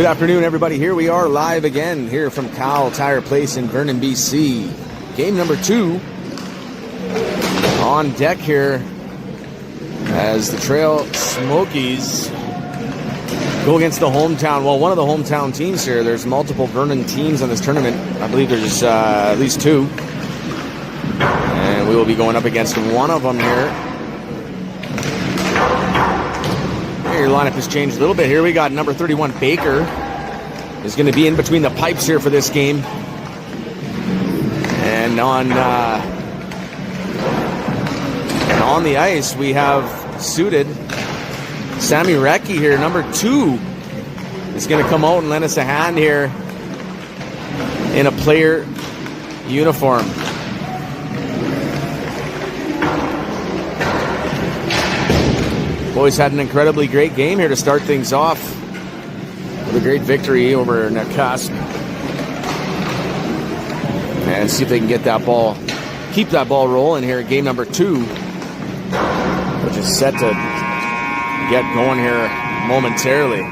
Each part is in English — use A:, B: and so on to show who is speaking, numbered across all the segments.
A: Good afternoon, everybody. Here we are live again here from Kyle Tire Place in Vernon, BC. Game number 2 on deck here as the Stantons Smokies go against the hometown. Well, one of the hometown teams here. There's multiple Vernon teams on this tournament. I believe there's at least 2. And we will be going up against one of them here. Your lineup has changed a little bit here. We got number 31 Baker is going to be in between the pipes here for this game. And on the ice we have suited Sammy Recchi here. Number 2 is going to come out and lend us a hand here in a player uniform. Boys had an incredibly great game here to start things off with a great victory over Nakask. And see if they can get that ball, keep that ball rolling here in game number 2, which is set to get going here momentarily.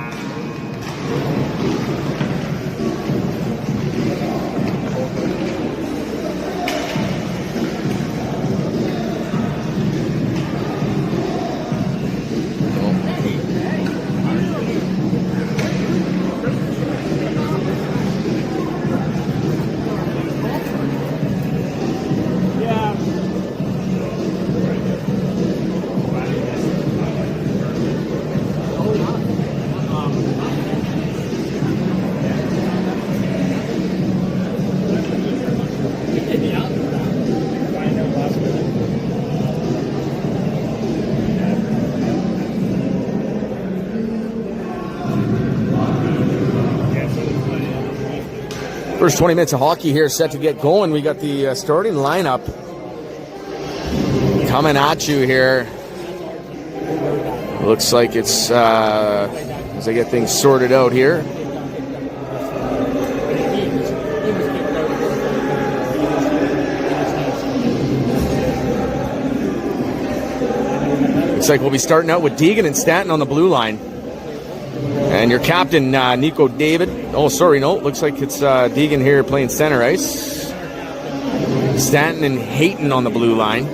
A: First 20 minutes of hockey here set to get going. We got the starting lineup coming at you here. Looks like it's as I get things sorted out here. Looks like we'll be starting out with Deegan and Stanton on the blue line. And your captain, Nico David. Oh, sorry, no. Looks like it's Deegan here playing center ice. Stanton and Hayton on the blue line.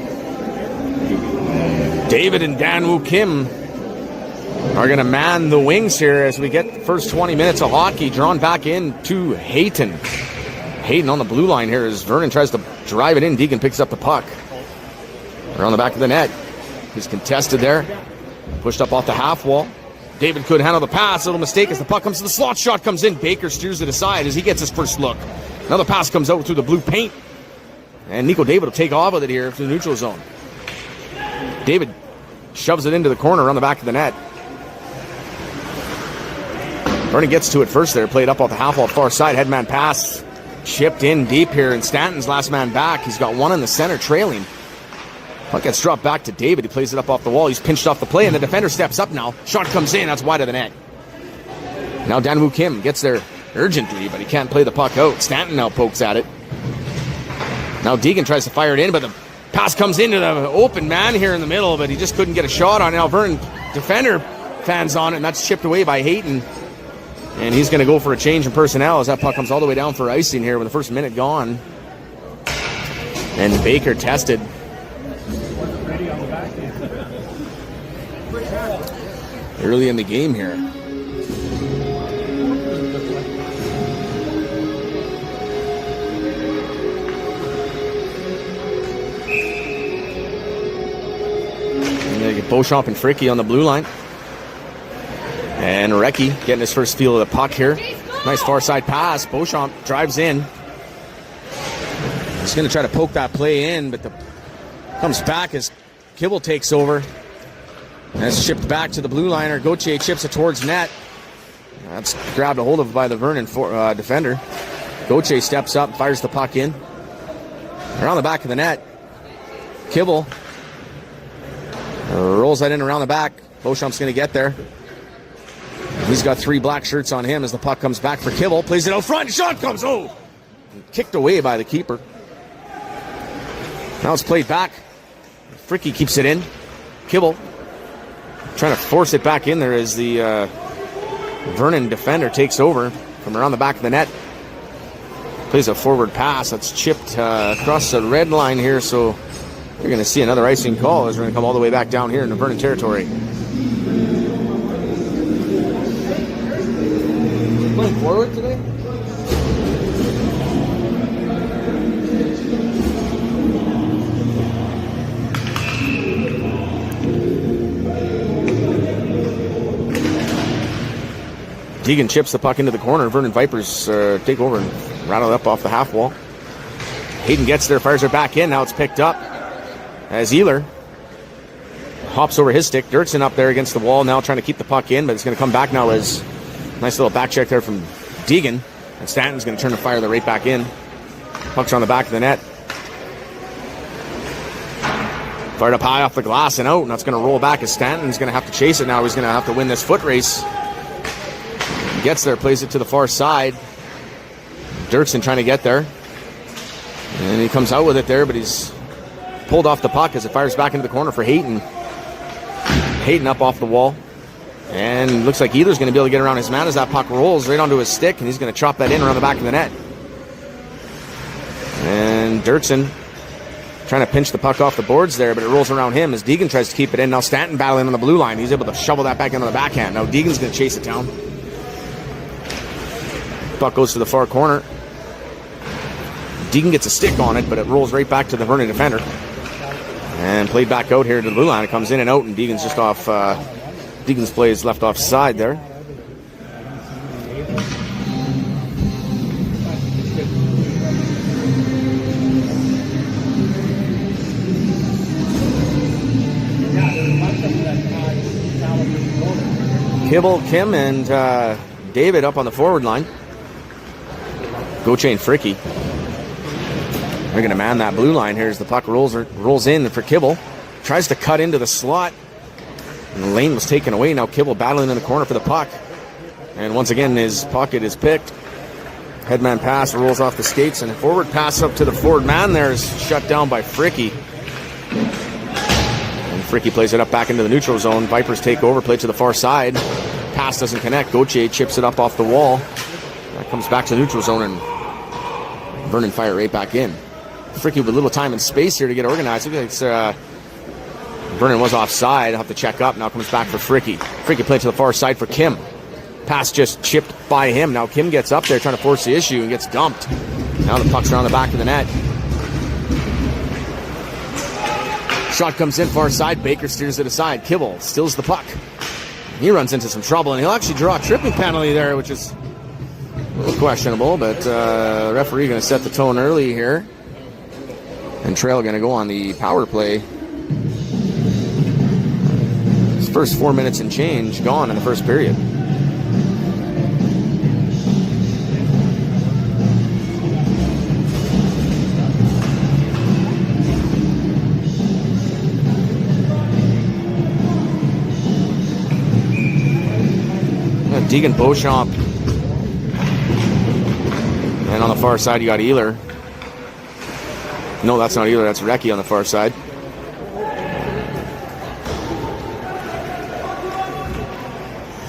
A: David and Dan-Woo Kim are going to man the wings here as we get the first 20 minutes of hockey drawn back in to Hayton. Hayton on the blue line here as Vernon tries to drive it in. Deegan picks up the puck. Around the back of the net. He's contested there. Pushed up off the half wall. David could handle the pass. A little mistake as the puck comes to the slot. Shot comes in. Baker steers it aside as he gets his first look. Another pass comes out through the blue paint. And Nico David will take off with it here to the neutral zone. David shoves it into the corner on the back of the net. Vernon gets to it first there. Played up off the half wall far side. Headman pass. Chipped in deep here. And Stanton's last man back. He's got one in the center trailing. Puck gets dropped back to David. He plays it up off the wall. He's pinched off the play, and the defender steps up now. Shot comes in. That's wide of the net. Now Dan-Woo Kim gets there urgently, but he can't play the puck out. Stanton now pokes at it. Now Deegan tries to fire it in, but the pass comes into the open man here in the middle, but he just couldn't get a shot on it. Now Vernon defender fans on it, and that's chipped away by Hayton. And he's going to go for a change in personnel as that puck comes all the way down for icing here with the first minute gone. And Baker tested. Early in the game here. And they get Beauchamp and Fricky on the blue line. And Recchi getting his first feel of the puck here. Nice far side pass. Beauchamp drives in. He's going to try to poke that play in, but comes back as Kibble takes over. That's shipped back to the blue liner. Gauthier chips it towards net. That's grabbed a hold of by the Vernon defender. Gauthier steps up, fires the puck in. Around the back of the net. Kibble rolls that in around the back. Beauchamp's going to get there. He's got 3 black shirts on him as the puck comes back for Kibble. Plays it out front. Shot comes. Oh! Kicked away by the keeper. Now it's played back. Fricky keeps it in. Kibble trying to force it back in there as the Vernon defender takes over from around the back of the net. Plays a forward pass that's chipped across the red line here, so you're going to see another icing call as we're going to come all the way back down here into Vernon territory. Playing forward today? Deegan chips the puck into the corner. Vernon Vipers take over and rattle it up off the half wall. Hayden gets there, fires it back in. Now it's picked up as Ealer hops over his stick. Dirksen up there against the wall now trying to keep the puck in, but it's going to come back now as nice little back check there from Deegan. And Stanton's going to turn the fire right back in. Puck's on the back of the net. Fired up high off the glass and out, and that's going to roll back as Stanton's going to have to chase it now. He's going to have to win this foot race. Gets there, plays it to the far side. Dirksen trying to get there. And he comes out with it there, but he's pulled off the puck as it fires back into the corner for Hayden. Hayden up off the wall. And looks like Ealer's going to be able to get around his man as that puck rolls right onto his stick, and he's going to chop that in around the back of the net. And Dirksen trying to pinch the puck off the boards there, but it rolls around him as Deegan tries to keep it in. Now Stanton battling on the blue line. He's able to shovel that back into the backhand. Now Deegan's going to chase it down. Puck goes to the far corner. Deegan gets a stick on it, but it rolls right back to the Vernon defender. And played back out here to the blue line. It comes in and out, and Deegan's just off. Deegan's play is left offside there. Kibble, Kim, and David up on the forward line. Gauthier and Fricky. They're going to man that blue line here as the puck rolls in for Kibble. Tries to cut into the slot. And the lane was taken away. Now Kibble battling in the corner for the puck. And once again, his pocket is picked. Headman pass rolls off the skates. And a forward pass up to the forward man there is shut down by Fricky. And Fricky plays it up back into the neutral zone. Vipers take over, play to the far side. Pass doesn't connect. Gauthier chips it up off the wall. That comes back to the neutral zone, and Vernon fire right back in. Fricky with a little time and space here to get organized. Vernon was offside. I'll have to check up. Now comes back for Fricky. Fricky played to the far side for Kim. Pass just chipped by him. Now Kim gets up there trying to force the issue and gets dumped. Now the puck's around the back of the net. Shot comes in far side. Baker steers it aside. Kibble steals the puck. He runs into some trouble, and he'll actually draw a tripping penalty there, which is a little questionable, but the referee going to set the tone early here. And Trail going to go on the power play. His first 4 minutes and change gone in the first period. Deegan Beauchamp. And on the far side, you got Ealer. No, that's not Ealer. That's Recchi on the far side.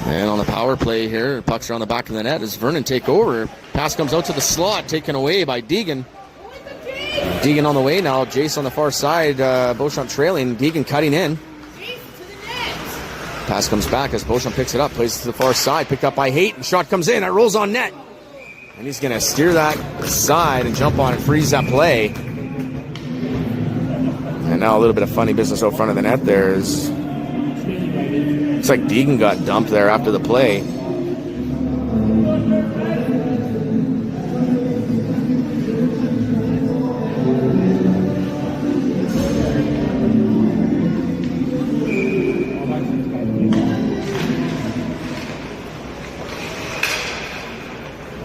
A: And on the power play here, pucks are on the back of the net as Vernon take over. Pass comes out to the slot, taken away by Deegan. Deegan on the way now. Jace on the far side. Beauchamp trailing. Deegan cutting in. Pass comes back as Beauchamp picks it up, plays it to the far side, picked up by Hayden. Shot comes in, it rolls on net. And he's going to steer that side and jump on and freeze that play. And now a little bit of funny business out front of the net there is... Looks like Deegan got dumped there after the play.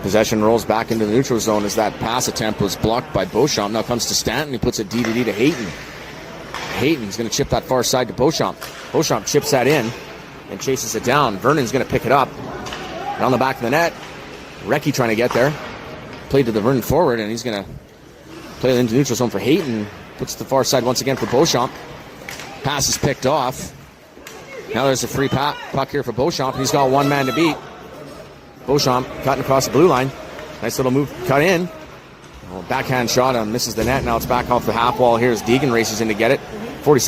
A: Possession rolls back into the neutral zone as that pass attempt was blocked by Beauchamp. Now comes to Stanton. He puts it D-to-D to Hayden. Hayden's going to chip that far side to Beauchamp. Beauchamp chips that in and chases it down. Vernon's going to pick it up. Around the back of the net. Recchi trying to get there. Played to the Vernon forward, and he's going to play it into the neutral zone for Hayden. Puts the far side once again for Beauchamp. Pass is picked off. Now there's a free puck here for Beauchamp. He's got one man to beat. Beauchamp cutting across the blue line. Nice little move, cut in. Backhand shot on, misses the net. Now it's back off the half wall here as Deegan races in to get it. 49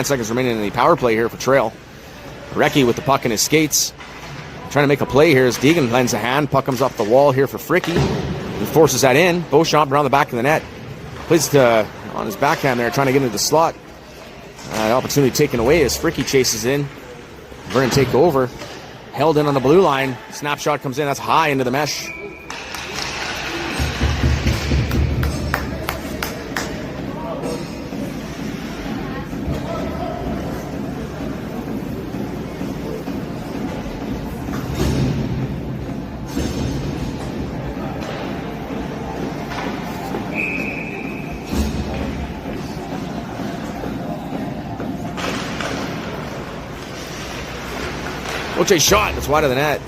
A: seconds remaining in the power play here for Trail. Recchi with the puck in his skates. Trying to make a play here as Deegan lends a hand. Puck comes off the wall here for Fricky. He forces that in. Beauchamp around the back of the net. Plays on his backhand there, trying to get into the slot. Opportunity taken away as Fricky chases in. Vernon take over. Held in on the blue line. Snapshot comes in. That's high into the mesh. Oche shot, it's wide of the net.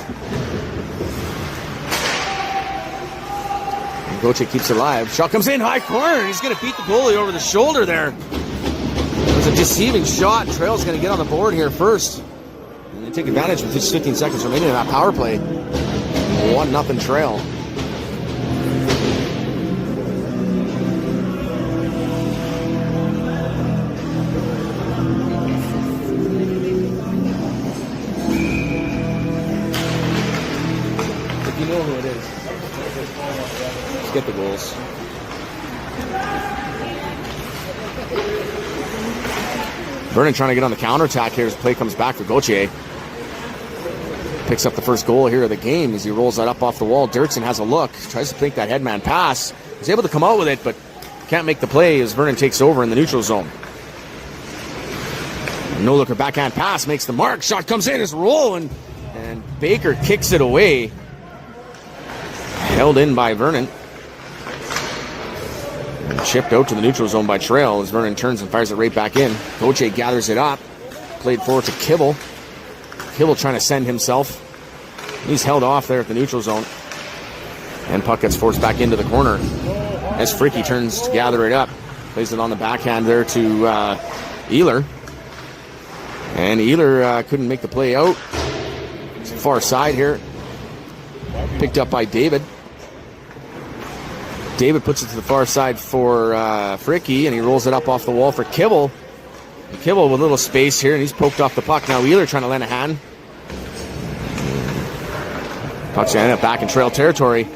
A: And Goche keeps it alive. Shot comes in, high corner. He's going to beat the goalie over the shoulder there. It was a deceiving shot. Trail's going to get on the board here first. And they take advantage with just 15 seconds remaining in that power play. 1-0 Trail. You know who it is. Let's get the goals. Vernon trying to get on the counterattack here as the play comes back for Gauthier. Picks up the first goal here of the game as he rolls that up off the wall. Dirksen has a look, tries to think that headman pass. He's able to come out with it, but can't make the play as Vernon takes over in the neutral zone. No looker backhand pass makes the mark. Shot comes in, it's rolling, and Baker kicks it away. Held in by Vernon. And chipped out to the neutral zone by Trail as Vernon turns and fires it right back in. Gauthier gathers it up. Played forward to Kibble. Kibble trying to send himself. He's held off there at the neutral zone. And puck gets forced back into the corner as Fricky turns to gather it up. Plays it on the backhand there to Ehler. And Ehler couldn't make the play out. It's far side here. Picked up by David. David puts it to the far side for Fricky, and he rolls it up off the wall for Kibble. And Kibble with a little space here, and he's poked off the puck. Now Wheeler trying to lend a hand. Puck's ended up back in Trail territory.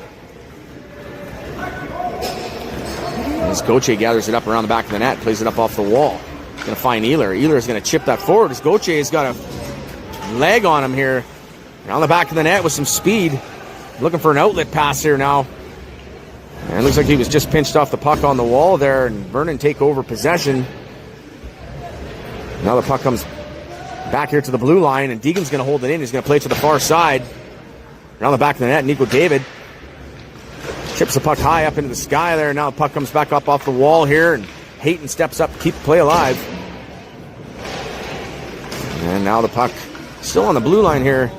A: As Gauthier gathers it up around the back of the net, plays it up off the wall. He's going to find Ehler. Ehler is going to chip that forward as Gauthier's got a leg on him here. Around the back of the net with some speed. Looking for an outlet pass here now. And it looks like he was just pinched off the puck on the wall there, and Vernon take over possession. Now the puck comes back here to the blue line, and Deegan's going to hold it in. He's going to play it to the far side. Around the back of the net, Nico David chips the puck high up into the sky there. Now the puck comes back up off the wall here, and Hayton steps up to keep the play alive. And now the puck still on the blue line here.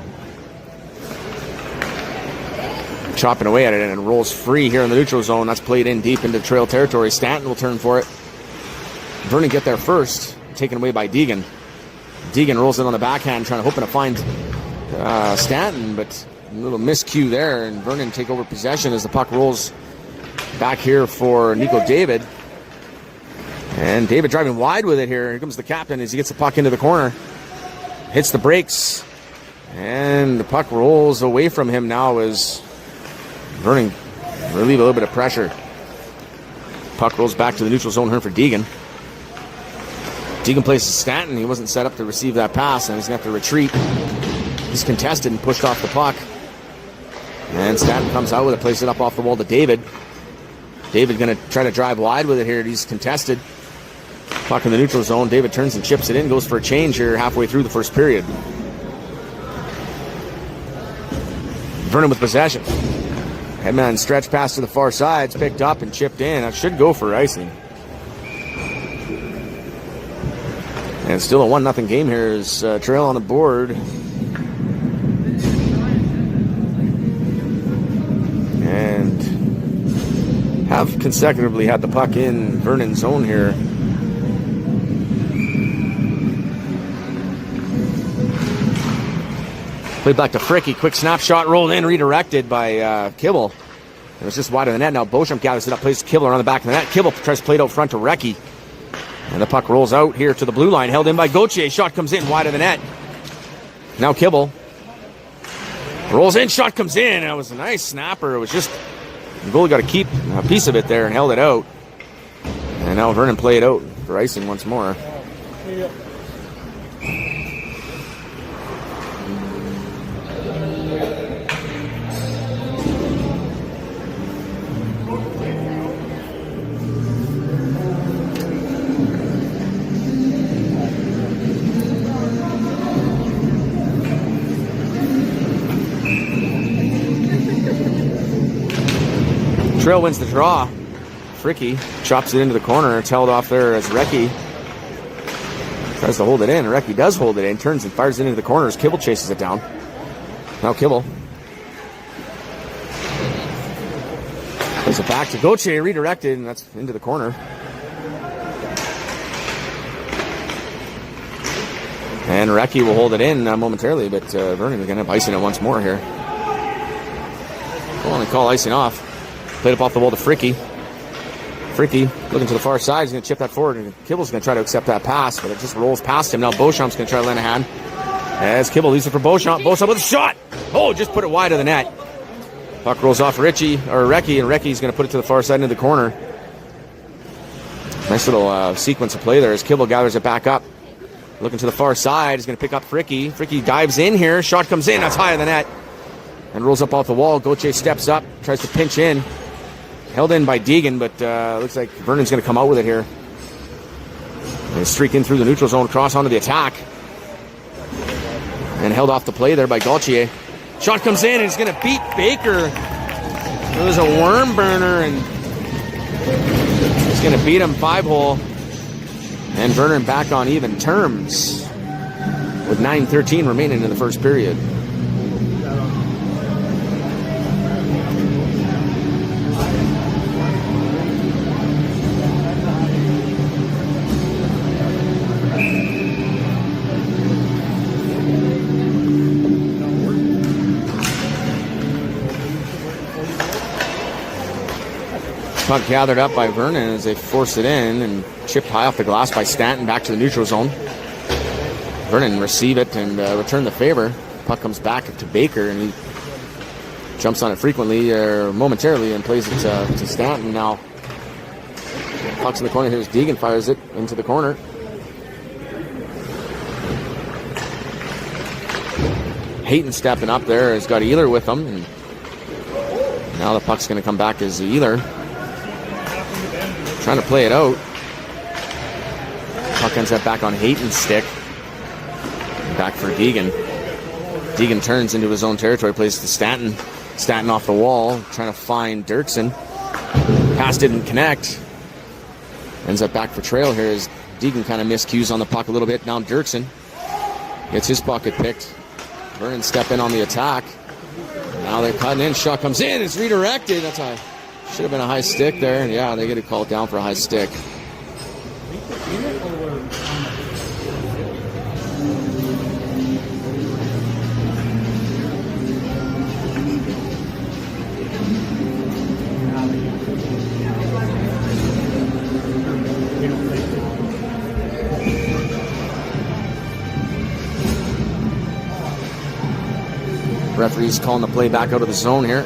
A: Chopping away at it, and it rolls free here in the neutral zone. That's played in deep into Trail territory. Stanton will turn for it. Vernon get there first, taken away by Deegan. Deegan rolls it on the backhand, hoping to find Stanton, but a little miscue there, and Vernon take over possession as the puck rolls back here for Nico David. And David driving wide with it here. Here comes the captain as he gets the puck into the corner. Hits the brakes, and the puck rolls away from him now as Vernon relieve a little bit of pressure. Puck rolls back to the neutral zone here for Deegan. Deegan places Stanton. He wasn't set up to receive that pass, and he's going to have to retreat. He's contested and pushed off the puck. And Stanton comes out with it, places it up off the wall to David. David going to try to drive wide with it here. He's contested. Puck in the neutral zone. David turns and chips it in. Goes for a change here halfway through the first period. Vernon with possession. Headman stretch pass to the far side. It's picked up and chipped in. That should go for icing. And it's still a 1-0 game here as Trail on the board. And have consecutively had the puck in Vernon's zone here. Played back to Fricky. Quick snapshot, rolled in, redirected by Kibble. It was just wide of the net. Now Beauchamp gathers it up, plays Kibble around the back of the net. Kibble tries to play it out front to Recchi. And the puck rolls out here to the blue line, held in by Gauthier. Shot comes in wide of the net. Now Kibble rolls in, shot comes in. That was a nice snapper. It was just, the goalie got to keep a piece of it there and held it out. And now Vernon played out for icing once more. Trail wins the draw. Fricky chops it into the corner. It's held off there as Recchi tries to hold it in. Recchi does hold it in, turns and fires it into the corner as Kibble chases it down. Now Kibble plays it back to Gauthier, redirected, and that's into the corner. And Recchi will hold it in momentarily, but Vernon is going to have icing it once more here. We'll only call icing off. Played up off the wall to Fricky. Fricky looking to the far side. He's going to chip that forward, and Kibble's going to try to accept that pass, but it just rolls past him. Now Beauchamp's going to try to lend a hand. As Kibble leaves it for Beauchamp. Beauchamp with a shot. Oh, just put it wide of the net. Puck rolls off Recchi, and Recchi's going to put it to the far side into the corner. Nice little sequence of play there as Kibble gathers it back up. Looking to the far side. He's going to pick up Fricky. Fricky dives in here. Shot comes in. That's high of the net. And rolls up off the wall. Gauthier steps up. Tries to pinch in. Held in by Deegan, but looks like Vernon's going to come out with it here. And streak in through the neutral zone, cross onto the attack. And held off the play there by Gauthier. Shot comes in, and he's going to beat Baker. It was a worm burner, and he's going to beat him 5-hole. And Vernon back on even terms with 9:13 remaining in the first period. Puck gathered up by Vernon as they force it in and chipped high off the glass by Stanton back to the neutral zone. Vernon receive it and return the favor. Puck comes back to Baker and he jumps on it frequently or momentarily and plays it to Stanton. Now puck's in the corner. Here's Deegan, fires it into the corner. Hayton stepping up there has got Ealer with him. And now the puck's going to come back as Ealer. Trying to play it out. Puck ends up back on Hayton's stick. Back for Deegan. Deegan turns into his own territory, plays to Stanton. Stanton off the wall, trying to find Dirksen. Pass didn't connect. Ends up back for Trail here as Deegan kind of miscues on the puck a little bit. Now Dirksen gets his bucket picked. Vernon step in on the attack. Now they're cutting in. Shot comes in. It's redirected. That's a should have been a high stick there. Yeah, they get it called down for a high stick. Referee's calling the play back out of the zone here.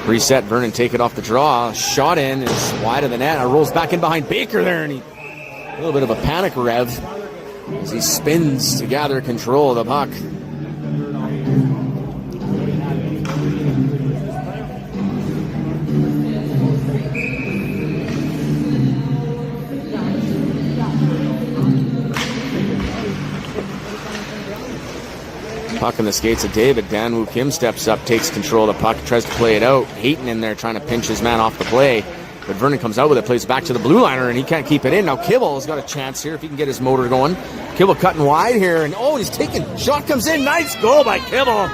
A: Reset, Vernon take it off the draw. Shot in, is wide of the net. It rolls back in behind Baker there, and a little bit of a panic rev as he spins to gather control of the puck. Puck in the skates of David. Dan Woo Kim steps up, takes control of the puck, tries to play it out. Hayton in there trying to pinch his man off the play. But Vernon comes out with it, plays back to the blue liner, and he can't keep it in. Now Kibble has got a chance here if he can get his motor going. Kibble cutting wide here, and he's taking. Shot comes in. Nice goal by Kibble.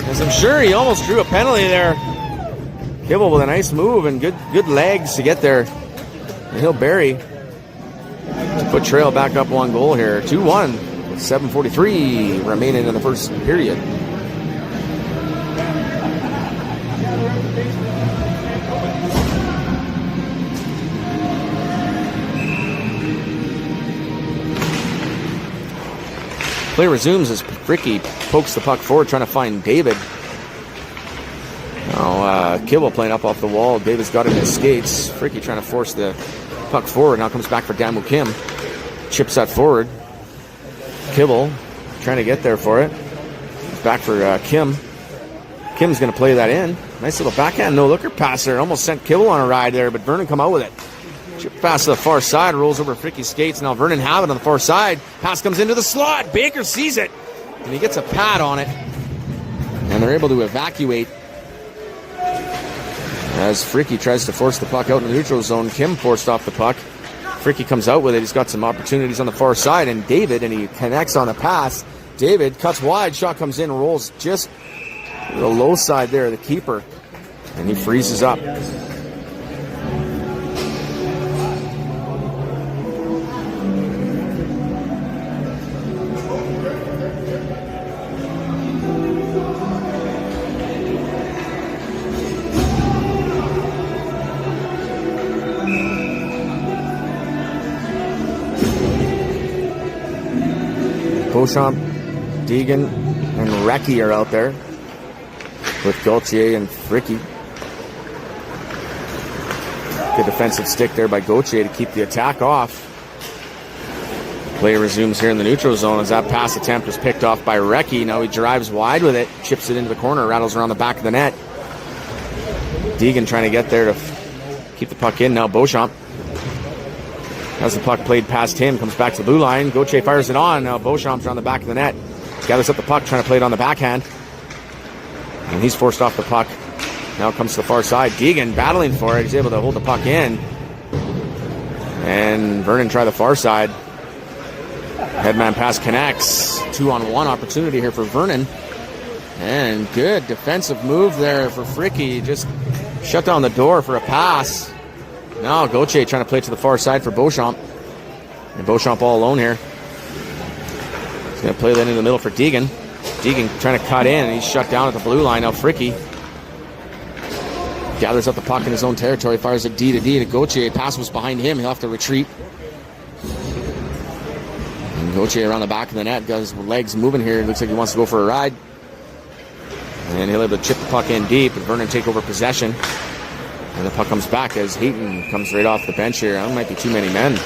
A: As I'm sure he almost drew a penalty there. Kibble with a nice move and good legs to get there. And he'll bury to put Trail back up 1 goal here. 2-1. with 7:43 remaining in the first period. Play resumes as Ricky pokes the puck forward, trying to find David. Now, Kibble playing up off the wall. David's got it in his skates. Ricky trying to force the puck forward. Now comes back for Damu Kim. Chips that forward. Kibble trying to get there for it. Back for Kim. Kim's going to play that in. Nice little backhand no-looker pass there. Almost sent Kibble on a ride there, but Vernon come out with it. Chip pass to the far side, rolls over Ricky's skates. Now Vernon have it on the far side. Pass comes into the slot. Baker sees it, and he gets a pad on it. And they're able to evacuate as Fricky tries to force the puck out in the neutral zone. Kim forced off the puck. Fricky comes out with it. He's got some opportunities on the far side, and David, and he connects on the pass. David cuts wide. Shot comes in, rolls just the low side there, the keeper, and he freezes up. Beauchamp, Deegan, and Recchi are out there with Gauthier and Fricky. Good defensive stick there by Gauthier to keep the attack off. Play resumes here in the neutral zone as that pass attempt was picked off by Recchi. Now he drives wide with it, chips it into the corner, rattles around the back of the net. Deegan trying to get there to keep the puck in. Now Beauchamp. As the puck played past him, comes back to the blue line. Gauthier fires it on. Now Beauchamp's around the back of the net. Gathers up the puck, trying to play it on the backhand. And he's forced off the puck. Now comes to the far side. Deegan battling for it. He's able to hold the puck in. And Vernon try the far side. Headman pass connects. 2-on-1 opportunity here for Vernon. And good defensive move there for Fricky. Just shut down the door for a pass. Now Gauthier trying to play it to the far side for Beauchamp. And Beauchamp all alone here. He's going to play that into the middle for Deegan. Deegan trying to cut in, and he's shut down at the blue line. Now Fricky gathers up the puck in his own territory, fires it D to Gauthier. Pass was behind him. He'll have to retreat. And Gauthier around the back of the net, got his legs moving here. It looks like he wants to go for a ride. And he'll be able to chip the puck in deep, and Vernon take over possession. And the puck comes back as Hayton comes right off the bench here. That might be too many men.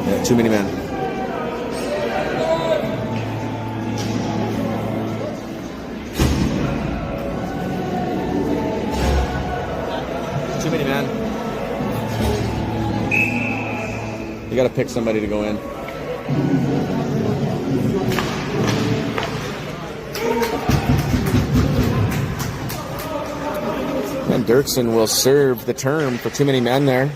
A: Yeah, too many men. Too many men. You got to pick somebody to go in. And Dirksen will serve the term for too many men there.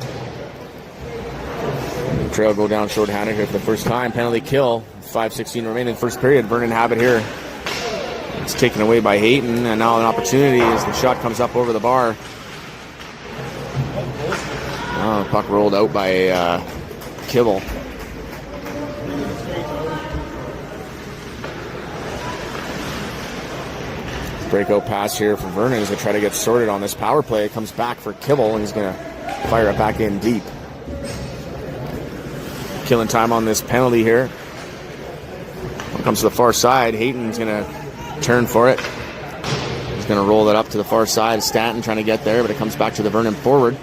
A: The Trail go down short-handed here for the first time. Penalty kill. 5:16 remaining in the first period. Vernon have it here. It's taken away by Hayton, and now an opportunity as the shot comes up over the bar. Oh, the puck rolled out by Kibble. Breakout pass here for Vernon as they try to get sorted on this power play. It comes back for Kibble, and he's going to fire it back in deep. Killing time on this penalty here. When it comes to the far side, Hayton's going to turn for it. He's going to roll that up to the far side. Stanton trying to get there, but it comes back to the Vernon forward.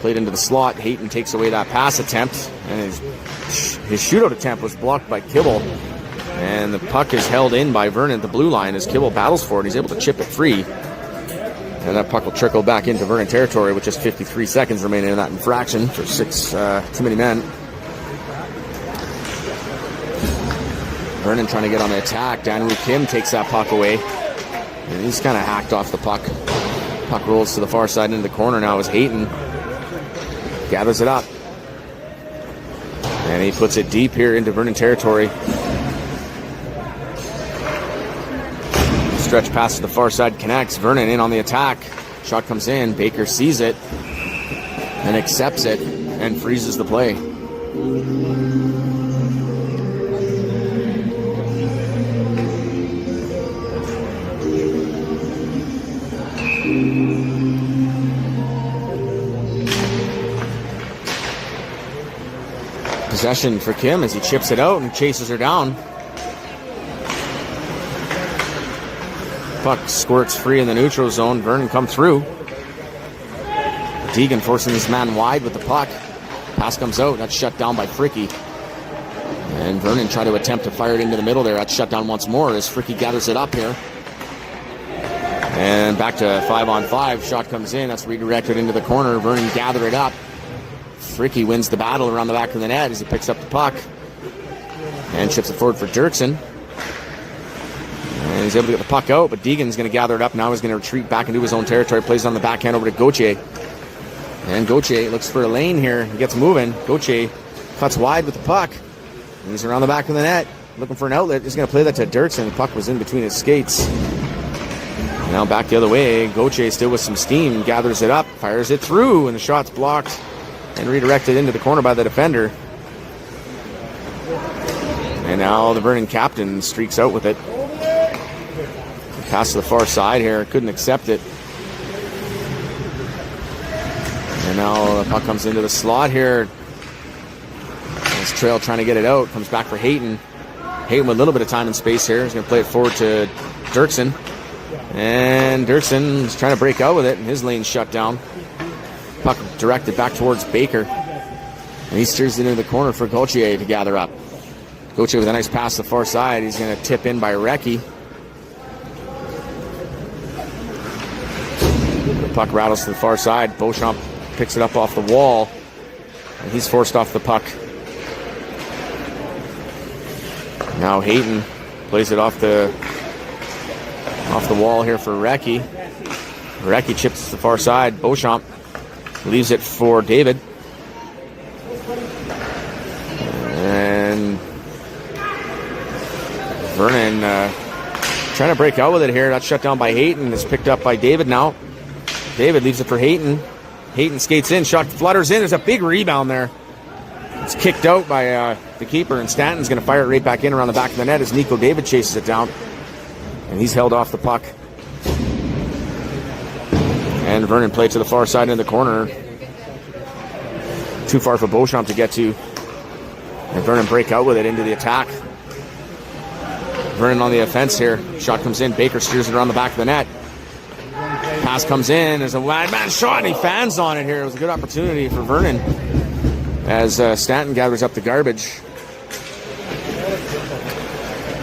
A: Played into the slot. Hayton takes away that pass attempt, and his shootout attempt was blocked by Kibble. And the puck is held in by Vernon at the blue line as Kibble battles for it. He's able to chip it free. And that puck will trickle back into Vernon territory with just 53 seconds remaining in that infraction for too many men. Vernon trying to get on the attack. Damu Kim takes that puck away. And he's kind of hacked off the puck. Puck rolls to the far side into the corner now as Hayton gathers it up. And he puts it deep here into Vernon territory. Stretch pass to the far side connects. Vernon in on the attack. Shot comes in. Baker sees it and accepts it and freezes the play. Possession for Kim as he chips it out and chases her down. Puck squirts free in the neutral zone. Vernon come through. Deegan forcing this man wide with the puck. Pass comes out. That's shut down by Fricky. And Vernon tried to attempt to fire it into the middle there. That's shut down once more as Fricky gathers it up here. And back to 5-on-5. Shot comes in. That's redirected into the corner. Vernon gathered it up. Fricky wins the battle around the back of the net as he picks up the puck. And chips it forward for Dirksen. And he's able to get the puck out, but Deegan's going to gather it up. Now he's going to retreat back into his own territory. Plays it on the backhand over to Gauthier. And Gauthier looks for a lane here. He gets moving. Gauthier cuts wide with the puck. And he's around the back of the net, looking for an outlet. He's going to play that to Dirksen. The puck was in between his skates. Now back the other way. Gauthier still with some steam. Gathers it up, fires it through, and the shot's blocked and redirected into the corner by the defender. And now the Vernon captain streaks out with it. Pass to the far side here. Couldn't accept it. And now the puck comes into the slot here. This Trail trying to get it out. Comes back for Hayton. Hayton with a little bit of time and space here. He's going to play it forward to Dirksen. And Dirksen is trying to break out with it, and his lane's shut down. Puck directed back towards Baker. And he steers it into the corner for Gauthier to gather up. Gauthier with a nice pass to the far side. He's going to tip in by Recchi. The puck rattles to the far side. Beauchamp picks it up off the wall. And he's forced off the puck. Now Hayton plays it off the wall here for Recchi. Recchi chips to the far side. Beauchamp leaves it for David. And Vernon trying to break out with it here. That's shut down by Hayton. It's picked up by David now. David leaves it for Hayton. Hayton skates in. Shot flutters in. There's a big rebound there. It's kicked out by the keeper, and Stanton's going to fire it right back in around the back of the net as Nico David chases it down. And he's held off the puck. And Vernon played to the far side in the corner. Too far for Beauchamp to get to. And Vernon break out with it into the attack. Vernon on the offense here. Shot comes in. Baker steers it around the back of the net. Pass comes in. There's a wide man shot, and he fans on it here. It was a good opportunity for Vernon as Stanton gathers up the garbage.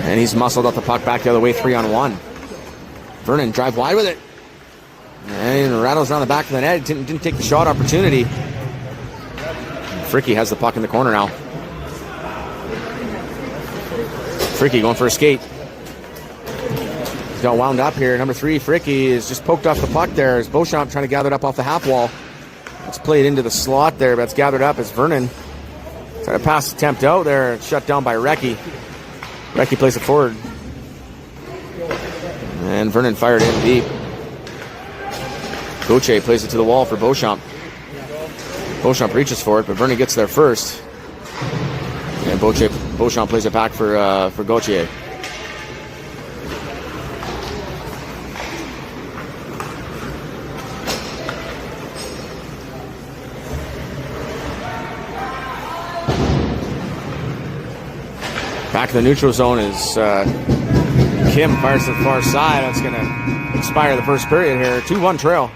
A: And he's muscled up the puck back the other way, 3-on-1. Vernon drive wide with it. And rattles around the back of the net. Didn't take the shot opportunity. Fricky has the puck in the corner now. Fricky going for a skate. He's got wound up here. Number 3, Fricky, is just poked off the puck there. As Beauchamp trying to gather it up off the half wall. It's played into the slot there, but it's gathered up as Vernon trying to pass attempt out there. It's shut down by Recchi. Recchi plays it forward. And Vernon fired in deep. Gauthier plays it to the wall for Beauchamp. Beauchamp reaches for it, but Vernon gets there first. And Beauchamp plays it back for Gauthier. Back in the neutral zone is Kim fires to the far side. That's going to expire the first period here. 2-1 Trail.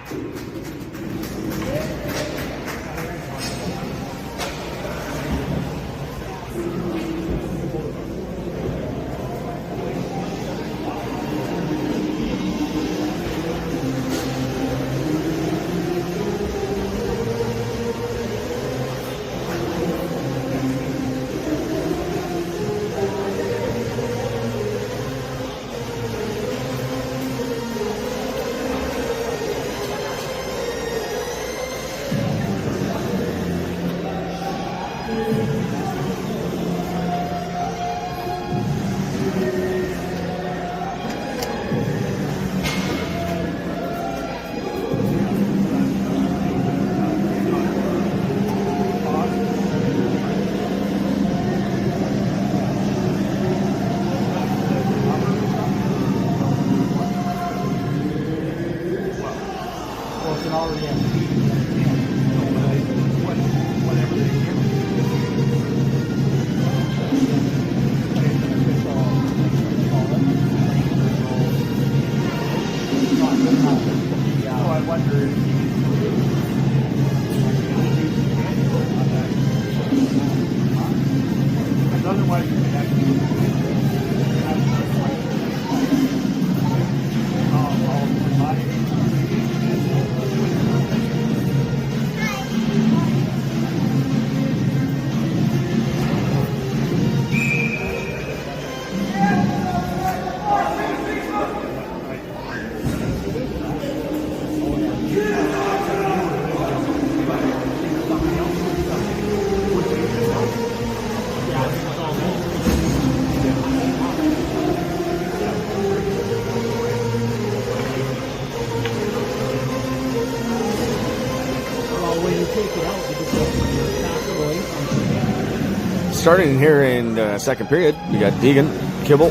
A: Starting here in the second period, we got Deegan, Kibble,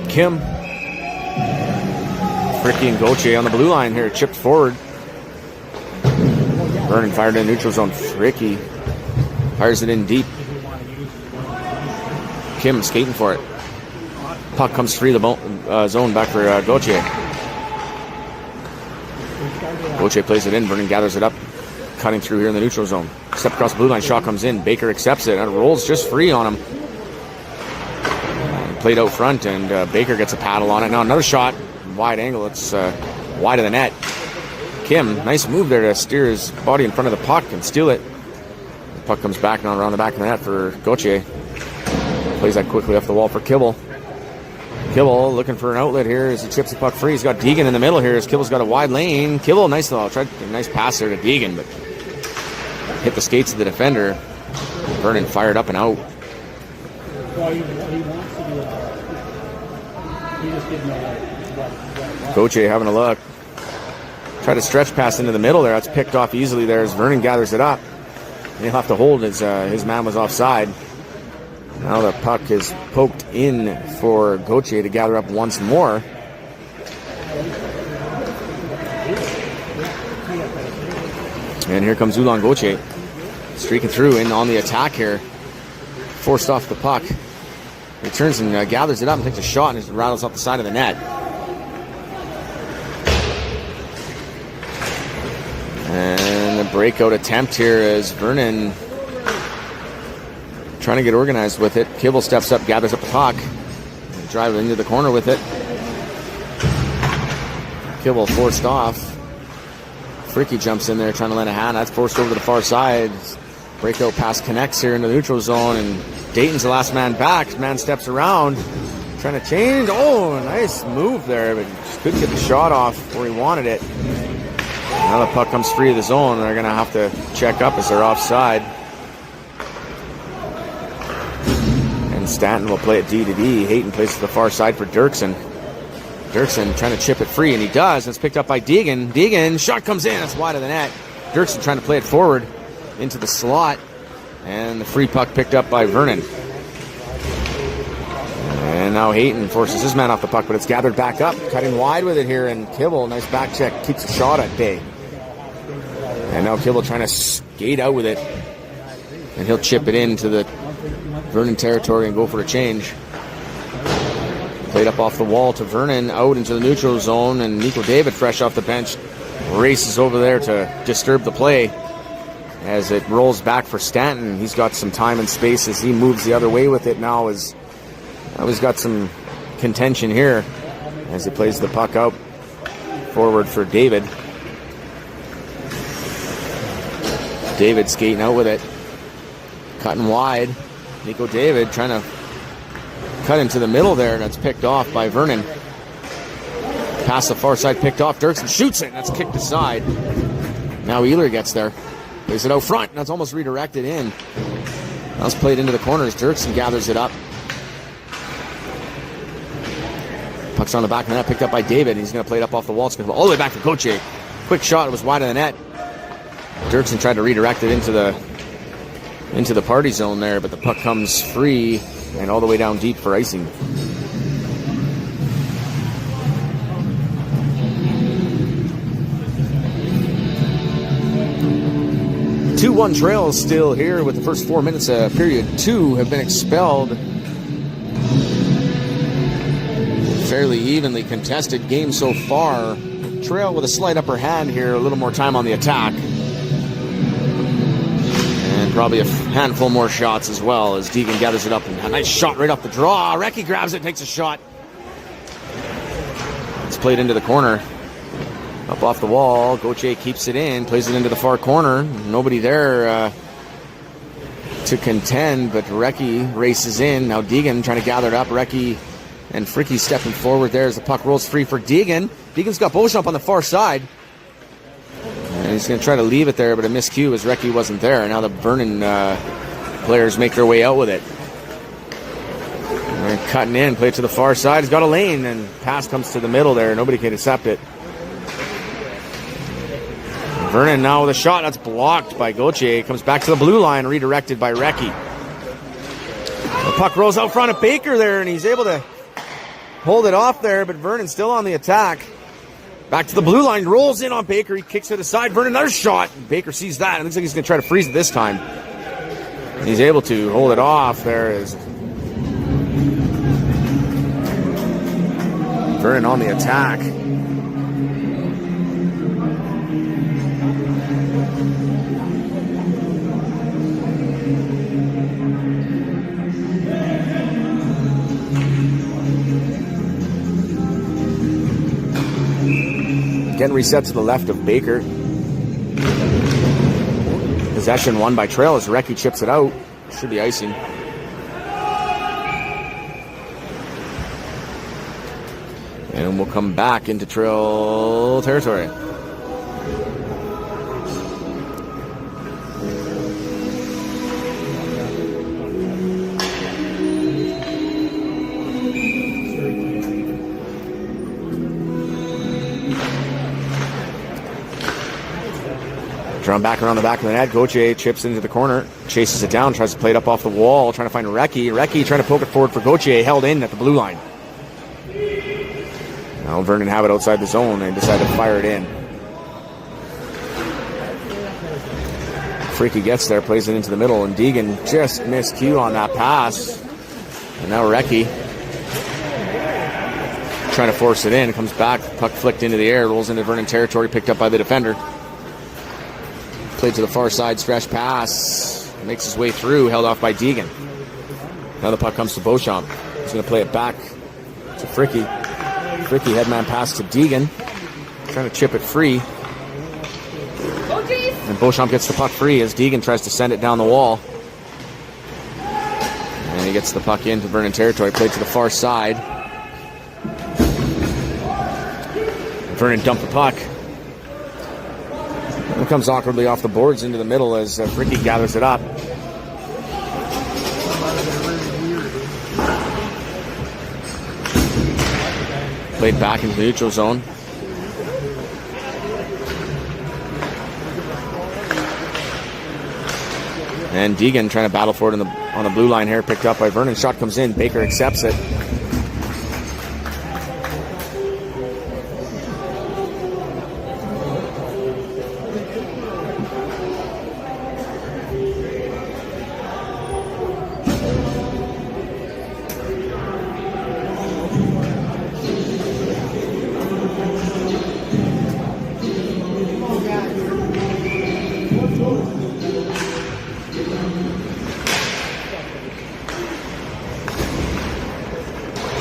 A: Kim, Fricky, and Gauthier on the blue line here, chipped forward. Vernon fired in neutral zone. Fricky fires it in deep. Kim skating for it. Puck comes free the zone back for Gauthier. Gauthier plays it in. Vernon gathers it up, cutting through here in the neutral zone. Step across the blue line, shot comes in. Baker accepts it and it rolls just free on him. Played out front, and Baker gets a paddle on it. Now another shot, wide angle. It's wide of the net. Kim, nice move there to steer his body in front of the puck and steal it. The puck comes back now around the back of the net for Gauthier. Plays that quickly off the wall for Kibble. Kibble looking for an outlet here as he chips the puck free. He's got Deegan in the middle here as Kibble's got a wide lane. Kibble, nice pass there to Deegan, but hit the skates of the defender. Vernon fired up and out. Gauthier having a look. Try to stretch pass into the middle there. That's picked off easily there as Vernon gathers it up. And he'll have to hold as his man was offside. Now the puck is poked in for Gauthier to gather up once more. And here comes Ulan Gauthier, streaking through in on the attack here. Forced off the puck. Returns and gathers it up and takes a shot and it rattles off the side of the net. And the breakout attempt here is Vernon trying to get organized with it. Kibble steps up, gathers up the puck, and drives into the corner with it. Kibble forced off. Fricky jumps in there trying to lend a hand. That's forced over to the far side. Breakout pass connects here in the neutral zone, and Dayton's the last man back. His man steps around, trying to change. Oh, nice move there, but just couldn't get the shot off where he wanted it. Now the puck comes free of the zone. They're going to have to check up as they're offside. And Stanton will play it D to D. Hayton plays to the far side for Dirksen. Dirksen trying to chip it free, and he does. It's picked up by Deegan. Deegan, shot comes in. It's wide of the net. Dirksen trying to play it forward into the slot. And the free puck picked up by Vernon. And now Hayton forces his man off the puck, but it's gathered back up. Cutting wide with it here, and Kibble, nice back check, keeps the shot at bay. And now Kibble trying to skate out with it. And he'll chip it into the Vernon territory and go for a change. Played up off the wall to Vernon, out into the neutral zone, and Nico David, fresh off the bench, races over there to disturb the play as it rolls back for Stanton. He's got some time and space as he moves the other way with it now. He's got some contention here as he plays the puck out forward for David. David skating out with it, cutting wide. Nico David trying to cut into the middle there. That's picked off by Vernon. Pass the far side picked off. Dirksen shoots it. That's kicked aside. Now Ealer gets there. Plays it out front. And that's almost redirected in. That's played into the corners. Dirksen gathers it up. Puck's on the back of the net. Picked up by David. He's going to play it up off the wall. It's going to go all the way back to Gauthier. Quick shot. It was wide of the net. Dirksen tried to redirect it into the party zone there, but the puck comes free and all the way down deep for icing. Two-1 trail still here with the first 4 minutes of period 2 have been expelled. Fairly evenly contested game so far. Trail with a slight upper hand here, a little more time on the attack. And probably a handful more shots as well as Deegan gathers it up. And a nice shot right off the draw. Recchi grabs it, takes a shot. It's played into the corner. Up off the wall. Gauthier keeps it in, plays it into the far corner. Nobody there to contend, but Recchi races in. Now Deegan trying to gather it up. Recchi and Fricky stepping forward there as the puck rolls free for Deegan. Deegan's got Beauchamp on the far side. And he's going to try to leave it there, but a miscue as Recchi wasn't there. Now the Vernon players make their way out with it. They're cutting in, play it to the far side. He's got a lane, and pass comes to the middle there. Nobody can intercept it. Vernon now with a shot. That's blocked by Gauthier. Comes back to the blue line, redirected by Recchi. The puck rolls out front of Baker there, and he's able to hold it off there, but Vernon's still on the attack. Back to the blue line, rolls in on Baker. He kicks it aside. Vernon, another shot. Baker sees that. It looks like he's going to try to freeze it this time. And he's able to hold it off. There is Vernon on the attack. Again, reset to the left of Baker. Possession won by Trail as Recchi chips it out. Should be icing. And we'll come back into Trail territory. Drawn back around the back of the net. Gauthier chips into the corner, chases it down, tries to play it up off the wall, trying to find Recchi. Recchi trying to poke it forward for Gauthier, held in at the blue line. Now Vernon have it outside the zone and decided to fire it in. Freaky gets there, plays it into the middle, and Deegan just missed cue on that pass. And now Recchi trying to force it in. It comes back, puck flicked into the air, rolls into Vernon territory, picked up by the defender. Played to the far side, stretch pass. Makes his way through, held off by Deegan. Now the puck comes to Beauchamp. He's going to play it back to Fricky. Fricky headman pass to Deegan. Trying to chip it free. And Beauchamp gets the puck free as Deegan tries to send it down the wall. And he gets the puck into Vernon territory. Played to the far side. Vernon dumped the puck. It comes awkwardly off the boards into the middle as Fricky gathers it up. Played back into the neutral zone. And Deegan trying to battle for it on the blue line here, picked up by Vernon. Shot comes in, Baker accepts it.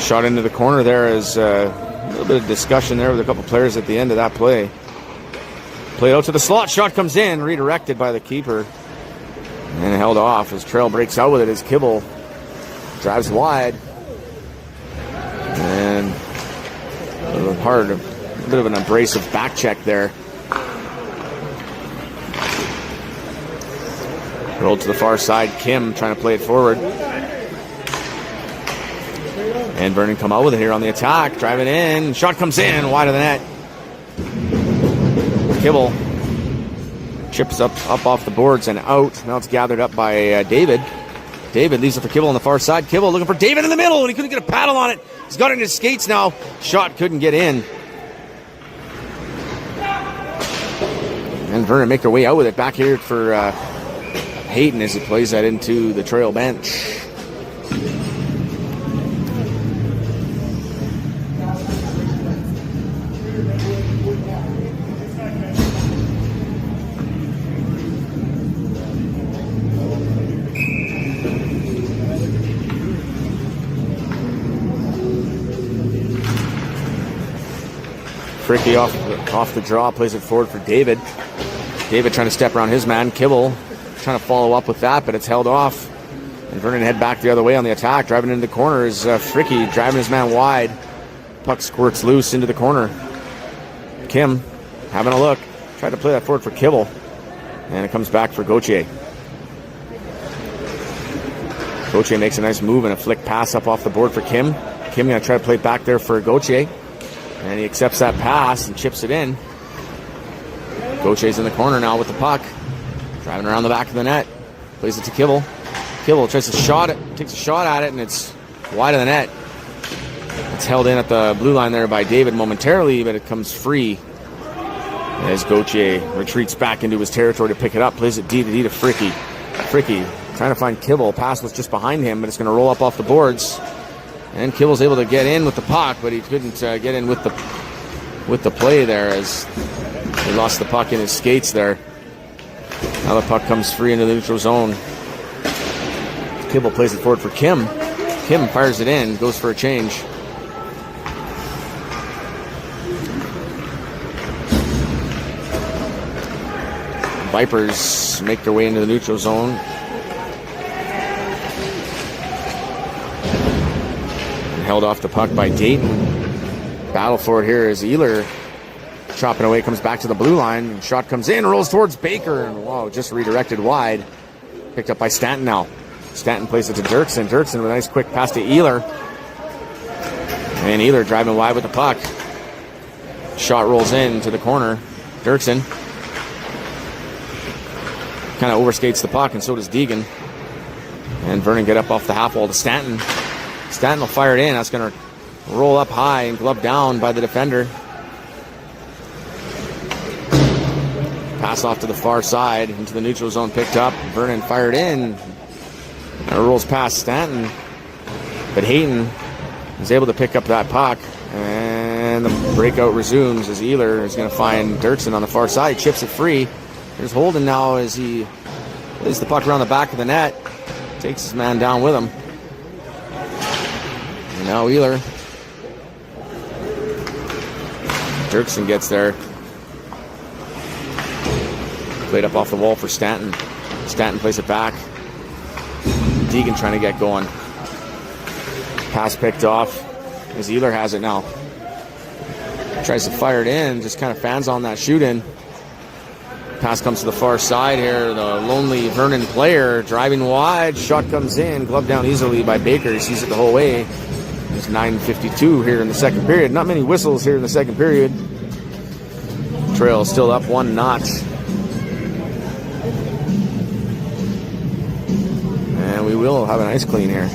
A: Shot into the corner there is a little bit of discussion there with a couple players at the end of that play. Played out to the slot. Shot comes in, redirected by the keeper. And held off as Trail breaks out with it as Kibble drives wide. And a bit of an abrasive back check there. Rolled to the far side. Kim trying to play it forward. And Vernon come out with it here on the attack. Drive it in. Shot comes in. Wide of the net. Kibble chips up off the boards and out. Now it's gathered up by David. David leaves it for Kibble on the far side. Kibble looking for David in the middle, and he couldn't get a paddle on it. He's got it in his skates now. Shot couldn't get in. And Vernon make their way out with it. Back here for Hayden as he plays that into the Trail bench. Fricky off the draw, plays it forward for David. David trying to step around his man. Kibble trying to follow up with that, but it's held off. And Vernon head back the other way on the attack. Driving into the corner is Fricky, driving his man wide. Puck squirts loose into the corner. Kim having a look. Tried to play that forward for Kibble. And it comes back for Gauthier. Gauthier makes a nice move and a flick pass up off the board for Kim. Kim going to try to play it back there for Gauthier. And he accepts that pass and chips it in. Gauthier's in the corner now with the puck. Driving around the back of the net. Plays it to Kibble. Kibble tries to takes a shot at it, and it's wide of the net. It's held in at the blue line there by David momentarily, but it comes free as Gauthier retreats back into his territory to pick it up. Plays it D to Fricky. Fricky trying to find Kibble. Pass was just behind him, but it's going to roll up off the boards. And Kibble's able to get in with the puck, but he couldn't get in with the play there as he lost the puck in his skates there. Now the puck comes free into the neutral zone. Kibble plays it forward for Kim. Kim fires it in, goes for a change. Vipers make their way into the neutral zone. Held off the puck by Dayton. Battle for it here as Ehlers chopping away, comes back to the blue line. Shot comes in, rolls towards Baker, and wow, just redirected wide. Picked up by Stanton now. Stanton plays it to Dirksen. Dirksen with a nice quick pass to Ehlers. And Ehlers driving wide with the puck. Shot rolls in to the corner. Dirksen kind of overskates the puck, and so does Deegan. And Vernon get up off the half wall to Stanton. Stanton will fire it in. That's going to roll up high and glove down by the defender. Pass off to the far side into the neutral zone, picked up. Vernon fired in. And it rolls past Stanton. But Hayton is able to pick up that puck. And the breakout resumes as Ehlers is going to find Dirksen on the far side. Chips it free. There's Holden now as he plays the puck around the back of the net. Takes his man down with him. And now Ehlers. Dirksen gets there. Played up off the wall for Stanton. Stanton plays it back. Deegan trying to get going. Pass picked off as Ehlers has it now. Tries to fire it in. Just kind of fans on that shoot in. Pass comes to the far side here. The lonely Vernon player driving wide. Shot comes in. Gloved down easily by Baker. He sees it the whole way. It's 9:52 here in the second period. Not many whistles here in the second period. Trail still up 1-0. And we will have an ice clean here.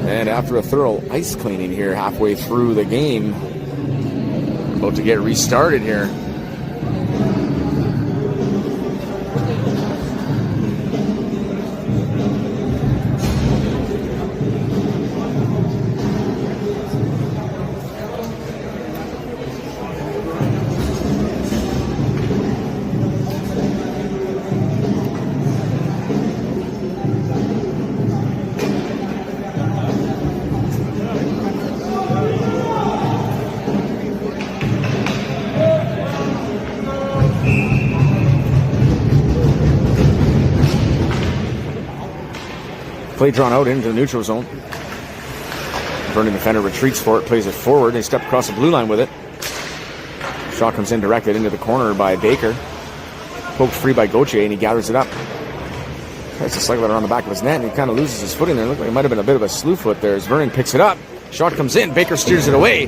A: And after a thorough ice cleaning here halfway through the game, about to get restarted here. Play drawn out into the neutral zone. Vernon defender retreats for it, plays it forward. They step across the blue line with it. Shot comes in directed into the corner by Baker. Poked free by Gauthier, and he gathers it up. Tries to cycle it around the back of his net, and he kind of loses his footing there. It looked like it might have been a bit of a slew foot there as Vernon picks it up. Shot comes in. Baker steers it away.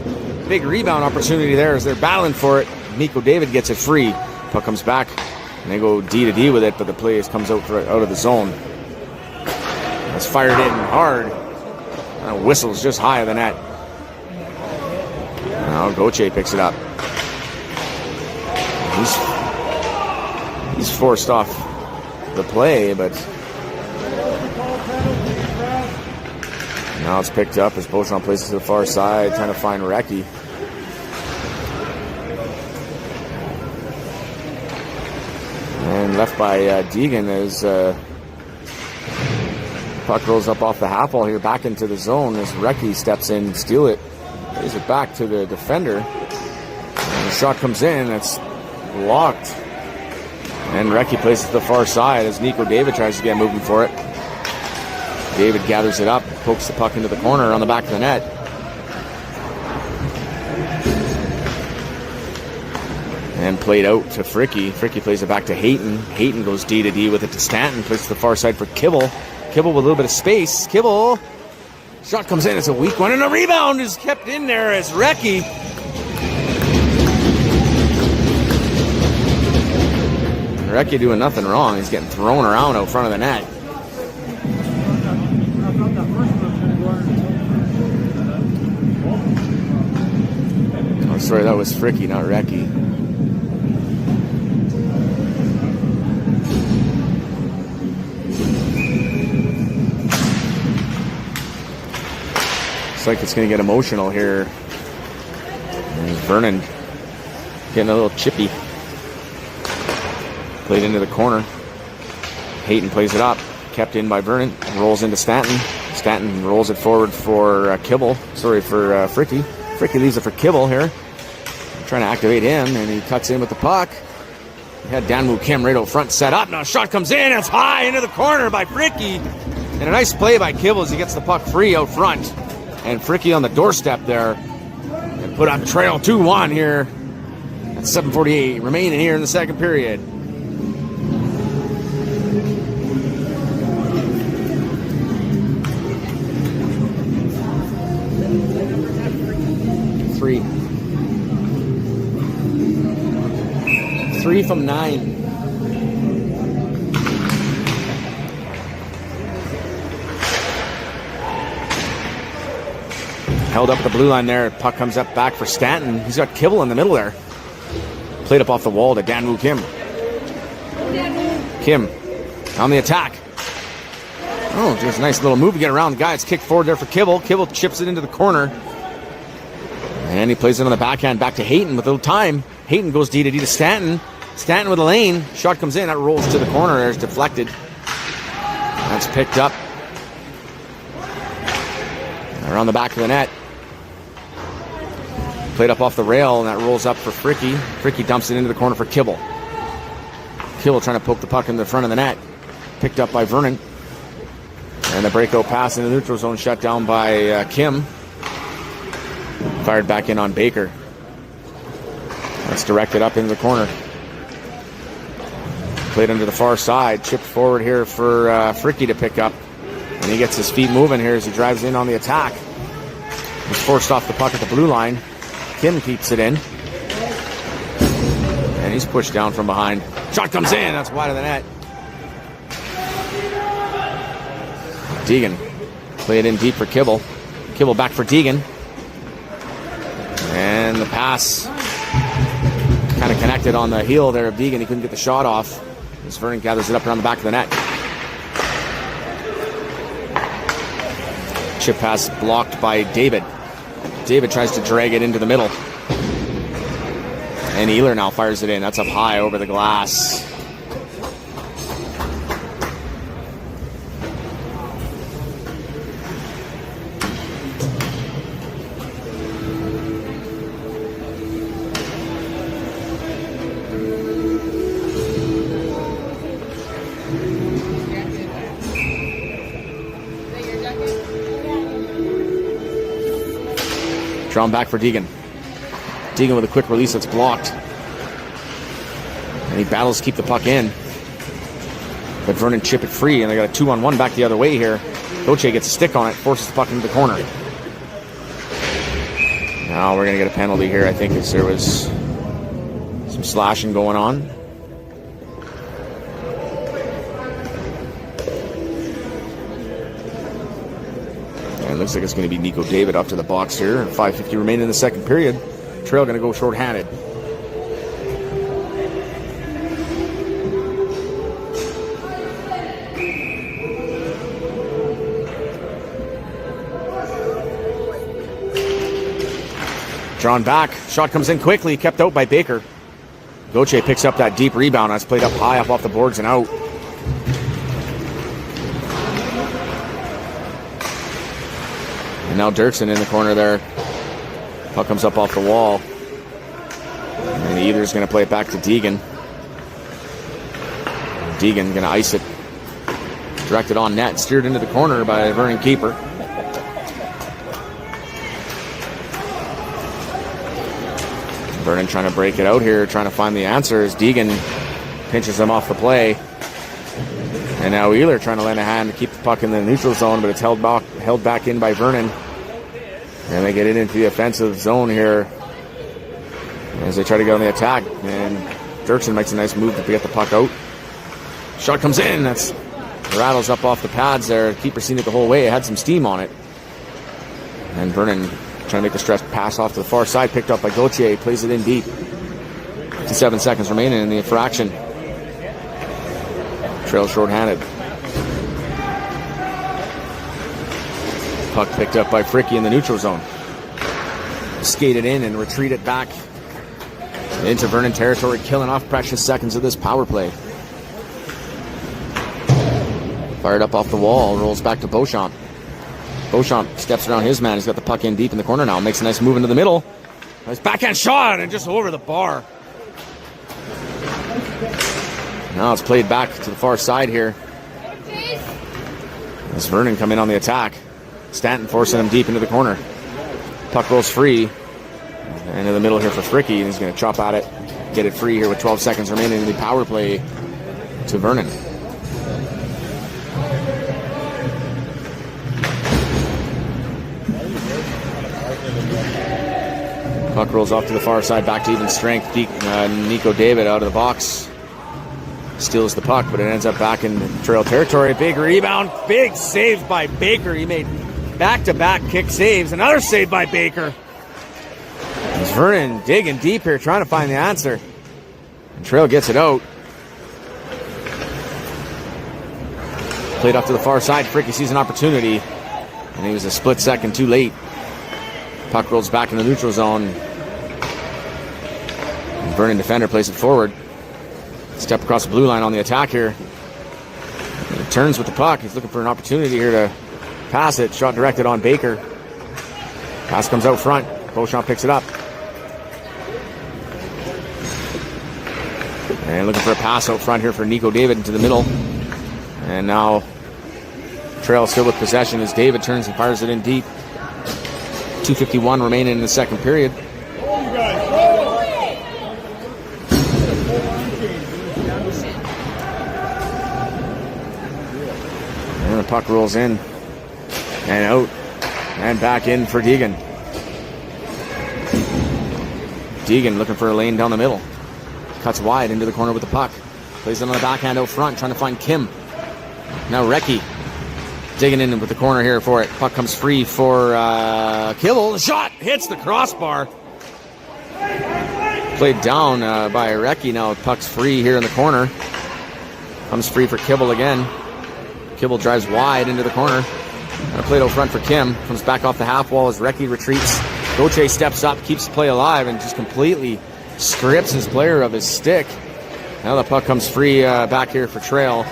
A: Big rebound opportunity there as they're battling for it. Nico David gets it free. Puck comes back, and they go D to D with it, but the play comes out of the zone. It's fired in hard. Whistles just high of the net. Now Gauthier picks it up. He's forced off the play, but now it's picked up as Beauchamp plays it to the far side, trying to find Recchi. And left by Deegan as puck rolls up off the half wall here, back into the zone as Recchi steps in, steal it, plays it back to the defender. And the shot comes in, it's blocked. And Recchi plays it to the far side as Nico David tries to get moving for it. David gathers it up, pokes the puck into the corner on the back of the net. And played out to Fricky. Fricky plays it back to Hayton. Hayton goes D to D with it to Stanton, plays it to the far side for Kibble. Kibble with a little bit of space. Kibble. Shot comes in. It's a weak one. And the rebound is kept in there as Recchi. Recchi doing nothing wrong. He's getting thrown around out front of the net. Oh, sorry, that was Fricky, not Recchi. Looks like it's going to get emotional here. And Vernon getting a little chippy. Played into the corner. Hayton plays it up. Kept in by Vernon. Rolls into Stanton. Stanton rolls it forward for Kibble. Sorry, for Fricky. Fricky leaves it for Kibble here. Trying to activate him, and he cuts in with the puck. He had Danmu Kim right out front set up. Now a shot comes in. It's high into the corner by Fricky. And a nice play by Kibble as he gets the puck free out front. And Fricky on the doorstep there. And put on trail 2-1 here. At 7:48 remaining here in the second period. 3 from 9. Held up at the blue line there. Puck comes up back for Stanton. He's got Kibble in the middle there. Played up off the wall to Danwoo Kim. Kim on the attack. Oh, just a nice little move to get around the guy. It's kicked forward there for Kibble. Kibble chips it into the corner. And he plays it on the backhand back to Hayton with a little time. Hayton goes D to Stanton. Stanton with a lane. Shot comes in. That rolls to the corner. There's deflected. That's picked up around the back of the net. Played up off the rail, and that rolls up for Fricky. Fricky dumps it into the corner for Kibble. Kibble trying to poke the puck in the front of the net. Picked up by Vernon. And the breakout pass in the neutral zone shut down by Kim. Fired back in on Baker. That's directed up into the corner. Played under the far side. Chipped forward here for Fricky to pick up. And he gets his feet moving here as he drives in on the attack. He's forced off the puck at the blue line. Kim keeps it in. And he's pushed down from behind. Shot comes in. That's wide of the net. Deegan. Play it in deep for Kibble. Kibble back for Deegan. And the pass kind of connected on the heel there of Deegan. He couldn't get the shot off. As Vernon gathers it up around the back of the net. Chip pass blocked by David. David tries to drag it into the middle. And Ehlers now fires it in. That's up high over the glass. Drawn back for Deegan. Deegan with a quick release that's blocked. And he battles to keep the puck in. But Vernon chip it free, and they got a 2-on-1 back the other way here. Gauthier gets a stick on it, forces the puck into the corner. Now we're going to get a penalty here, I think, as there was some slashing going on. It looks like it's going to be Nico David up to the box here. 5:50 remaining in the second period. Trail going to go shorthanded. Drawn back. Shot comes in quickly. Kept out by Baker. Gauthier picks up that deep rebound. That's played up high up off the boards and out. And now Dirksen in the corner there. Puck comes up off the wall. And Ehlers going to play it back to Deegan. Deegan going to ice it. Directed on net. Steered into the corner by Vernon keeper. Vernon trying to break it out here. Trying to find the answer as Deegan pinches him off the play. And now Ehlers trying to lend a hand to keep the puck in the neutral zone, but it's held back in by Vernon. And they get it into the offensive zone here as they try to get on the attack. And Dirksen makes a nice move to get the puck out. Shot comes in. That's rattles up off the pads there. Keeper seen it the whole way. It had some steam on it. And Vernon trying to make the stretch pass off to the far side. Picked up by Gauthier. Plays it in deep. 57 seconds remaining in the infraction. Trail shorthanded. Puck picked up by Fricky in the neutral zone. Skated in and retreated back into Vernon territory, killing off precious seconds of this power play. Fired up off the wall, rolls back to Beauchamp. Beauchamp steps around his man. He's got the puck in deep in the corner now. Makes a nice move into the middle. Nice backhand shot and just over the bar. Now it's played back to the far side here. As Vernon come in on the attack. Stanton forcing him deep into the corner. Puck rolls free. And in the middle here for Fricky. And he's going to chop at it. Get it free here with 12 seconds remaining in the power play to Vernon. Puck rolls off to the far side, back to even strength. Nico David out of the box. Steals the puck, but it ends up back in Trail territory. Big rebound, big save by Baker. He made back-to-back kick saves. Another save by Baker. As Vernon digging deep here, trying to find the answer. And Trail gets it out. Played off to the far side. Fricky sees an opportunity, and he was a split second too late. Puck rolls back in the neutral zone. And Vernon defender plays it forward. Step across the blue line on the attack here. And he turns with the puck. He's looking for an opportunity here to pass it. Shot directed on Baker. Pass comes out front. Beauchamp picks it up. And looking for a pass out front here for Nico David into the middle. And now Trail still with possession as David turns and fires it in deep. 2:51 remaining in the second period. And the puck rolls in and out and back in for Deegan. Deegan looking for a lane down the middle. Cuts wide into the corner with the puck. Plays it on the backhand out front, trying to find Kim. Now Recchi digging in with the corner here for it. Puck comes free for Kibble. The shot hits the crossbar. Played down by Recchi. Now puck's free here in the corner. Comes free for Kibble again. Kibble drives wide into the corner. And a play out front for Kim. Comes back off the half wall as Recchi retreats. Gauthier steps up, keeps the play alive, and just completely strips his player of his stick. Now the puck comes free back here for Trail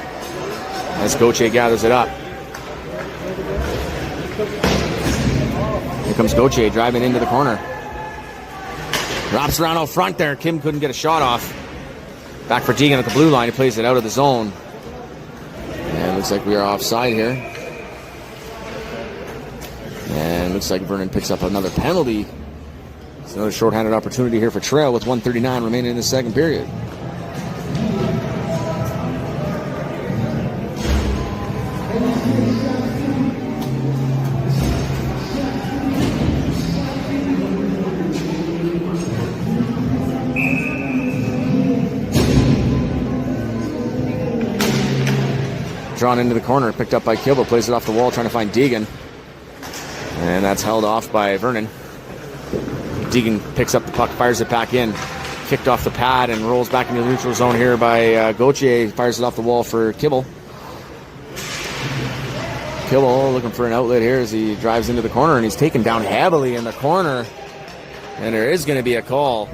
A: as Gauthier gathers it up. Here comes Gauthier driving into the corner. Wraps around out front there. Kim couldn't get a shot off. Back for Deegan at the blue line. He plays it out of the zone. And looks like we are offside here. And looks like Vernon picks up another penalty. It's another shorthanded opportunity here for Trail with 1:39 remaining in the second period. Drawn into the corner, picked up by Kibble, plays it off the wall, trying to find Deegan. And that's held off by Vernon. Deegan picks up the puck, fires it back in. Kicked off the pad and rolls back into the neutral zone here by Gauthier. Fires it off the wall for Kibble. Kibble looking for an outlet here as he drives into the corner, and he's taken down heavily in the corner. And there is going to be a call.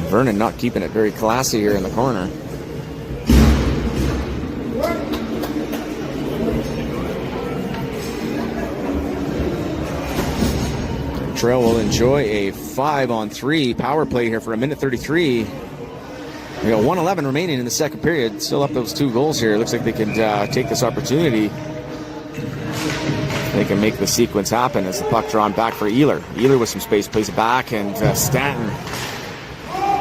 A: Vernon not keeping it very classy here in the corner. Trail will enjoy a 5-on-3 power play here for a minute 33. We got 1:11 remaining in the second period. Still up those 2 goals here. Looks like they could take this opportunity. They can make the sequence happen as the puck drawn back for Ealer. Ealer with some space plays it back, and Stanton.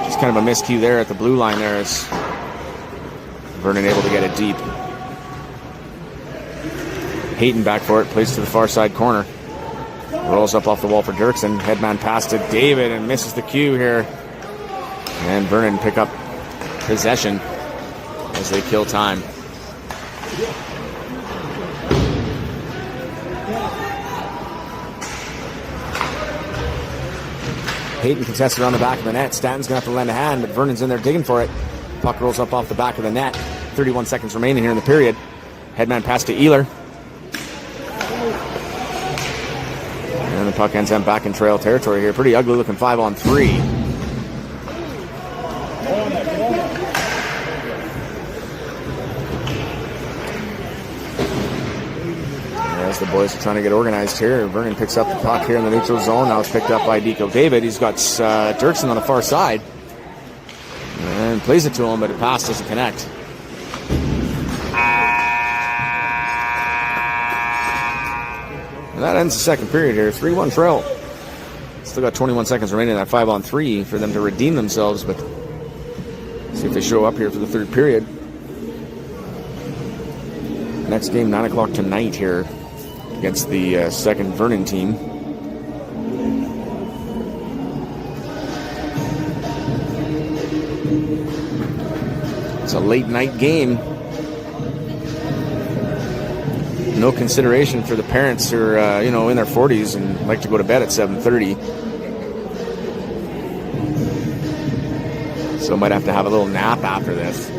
A: Just kind of a miscue there at the blue line there as Vernon able to get it deep. Hayton back for it, plays to the far side corner. Rolls up off the wall for Dirksen. Headman pass to David and misses the cue here. And Vernon pick up possession as they kill time. Hayton contested on the back of the net. Stanton's going to have to lend a hand, but Vernon's in there digging for it. Puck rolls up off the back of the net. 31 seconds remaining here in the period. Headman pass to Ealer. And the puck ends up back in Trail territory here. Pretty ugly looking 5-on-3. As the boys are trying to get organized here, Vernon picks up the puck here in the neutral zone. Now it's picked up by Nico David. He's got Dirksen on the far side. And plays it to him, but the pass doesn't connect. And that ends the second period here. 3-1 Trail. Still got 21 seconds remaining in that 5-on-3 for them to redeem themselves, but See if they show up here for the third period. Next game, 9 o'clock tonight here against the second Vernon team. It's a late night game. No consideration for the parents who are, in their 40s and like to go to bed at 7:30. So might have to have a little nap after this.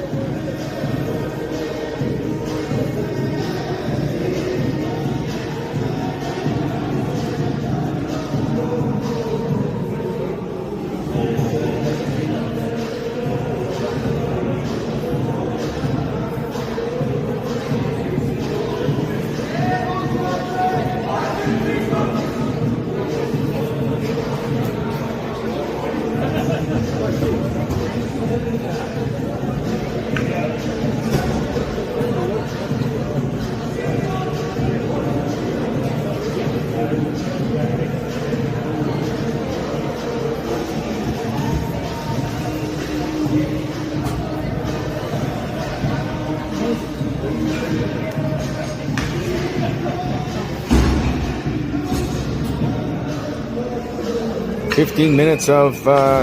A: Fifteen minutes of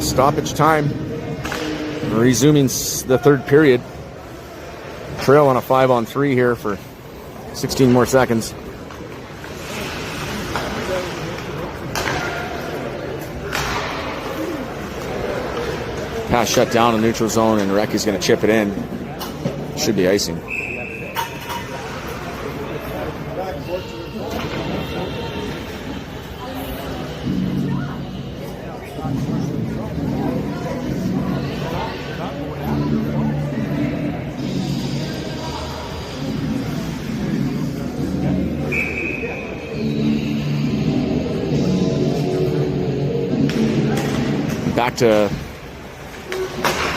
A: stoppage time. Resuming the third period. Trail on a 5-on-3 here for 16 more seconds. Pass shut down in neutral zone, and Recky's going to chip it in. Should be icing.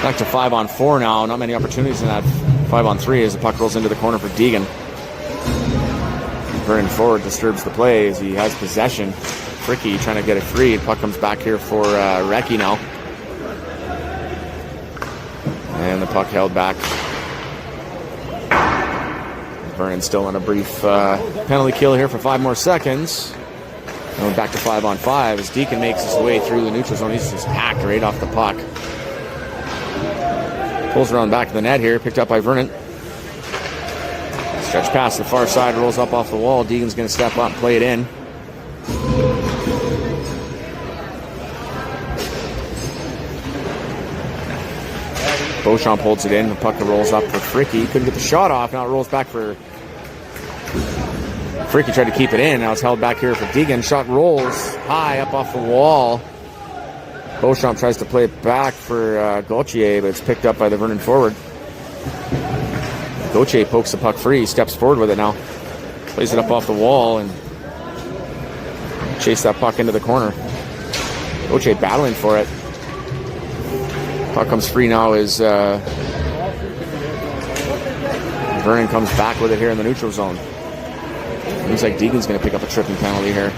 A: Back to 5-on-4 now. Not many opportunities in that 5-on-3 as the puck rolls into the corner for Deegan. Vernon forward disturbs the play as he has possession. Fricky trying to get it free. Puck comes back here for Recchi now. And the puck held back. Vernon still on a brief penalty kill here for 5 more seconds. Going back to 5-on-5 as Deacon makes his way through the neutral zone. He's just hacked right off the puck. Pulls around back to the net here, picked up by Vernon. Stretch past the far side, rolls up off the wall. Deegan's going to step up, play it in. Beauchamp holds it in. The puck rolls up for Fricky. Couldn't get the shot off. Now it rolls back for Fricky. Tried to keep it in. Now it's held back here for Deegan. Shot rolls high up off the wall. Beauchamp tries to play it back for Gauthier, but it's picked up by the Vernon forward. Gauthier pokes the puck free, steps forward with it now. Plays it up off the wall and chase that puck into the corner. Gauthier battling for it. Puck comes free now as Vernon comes back with it here in the neutral zone. Looks like Deegan's going to pick up a tripping penalty here.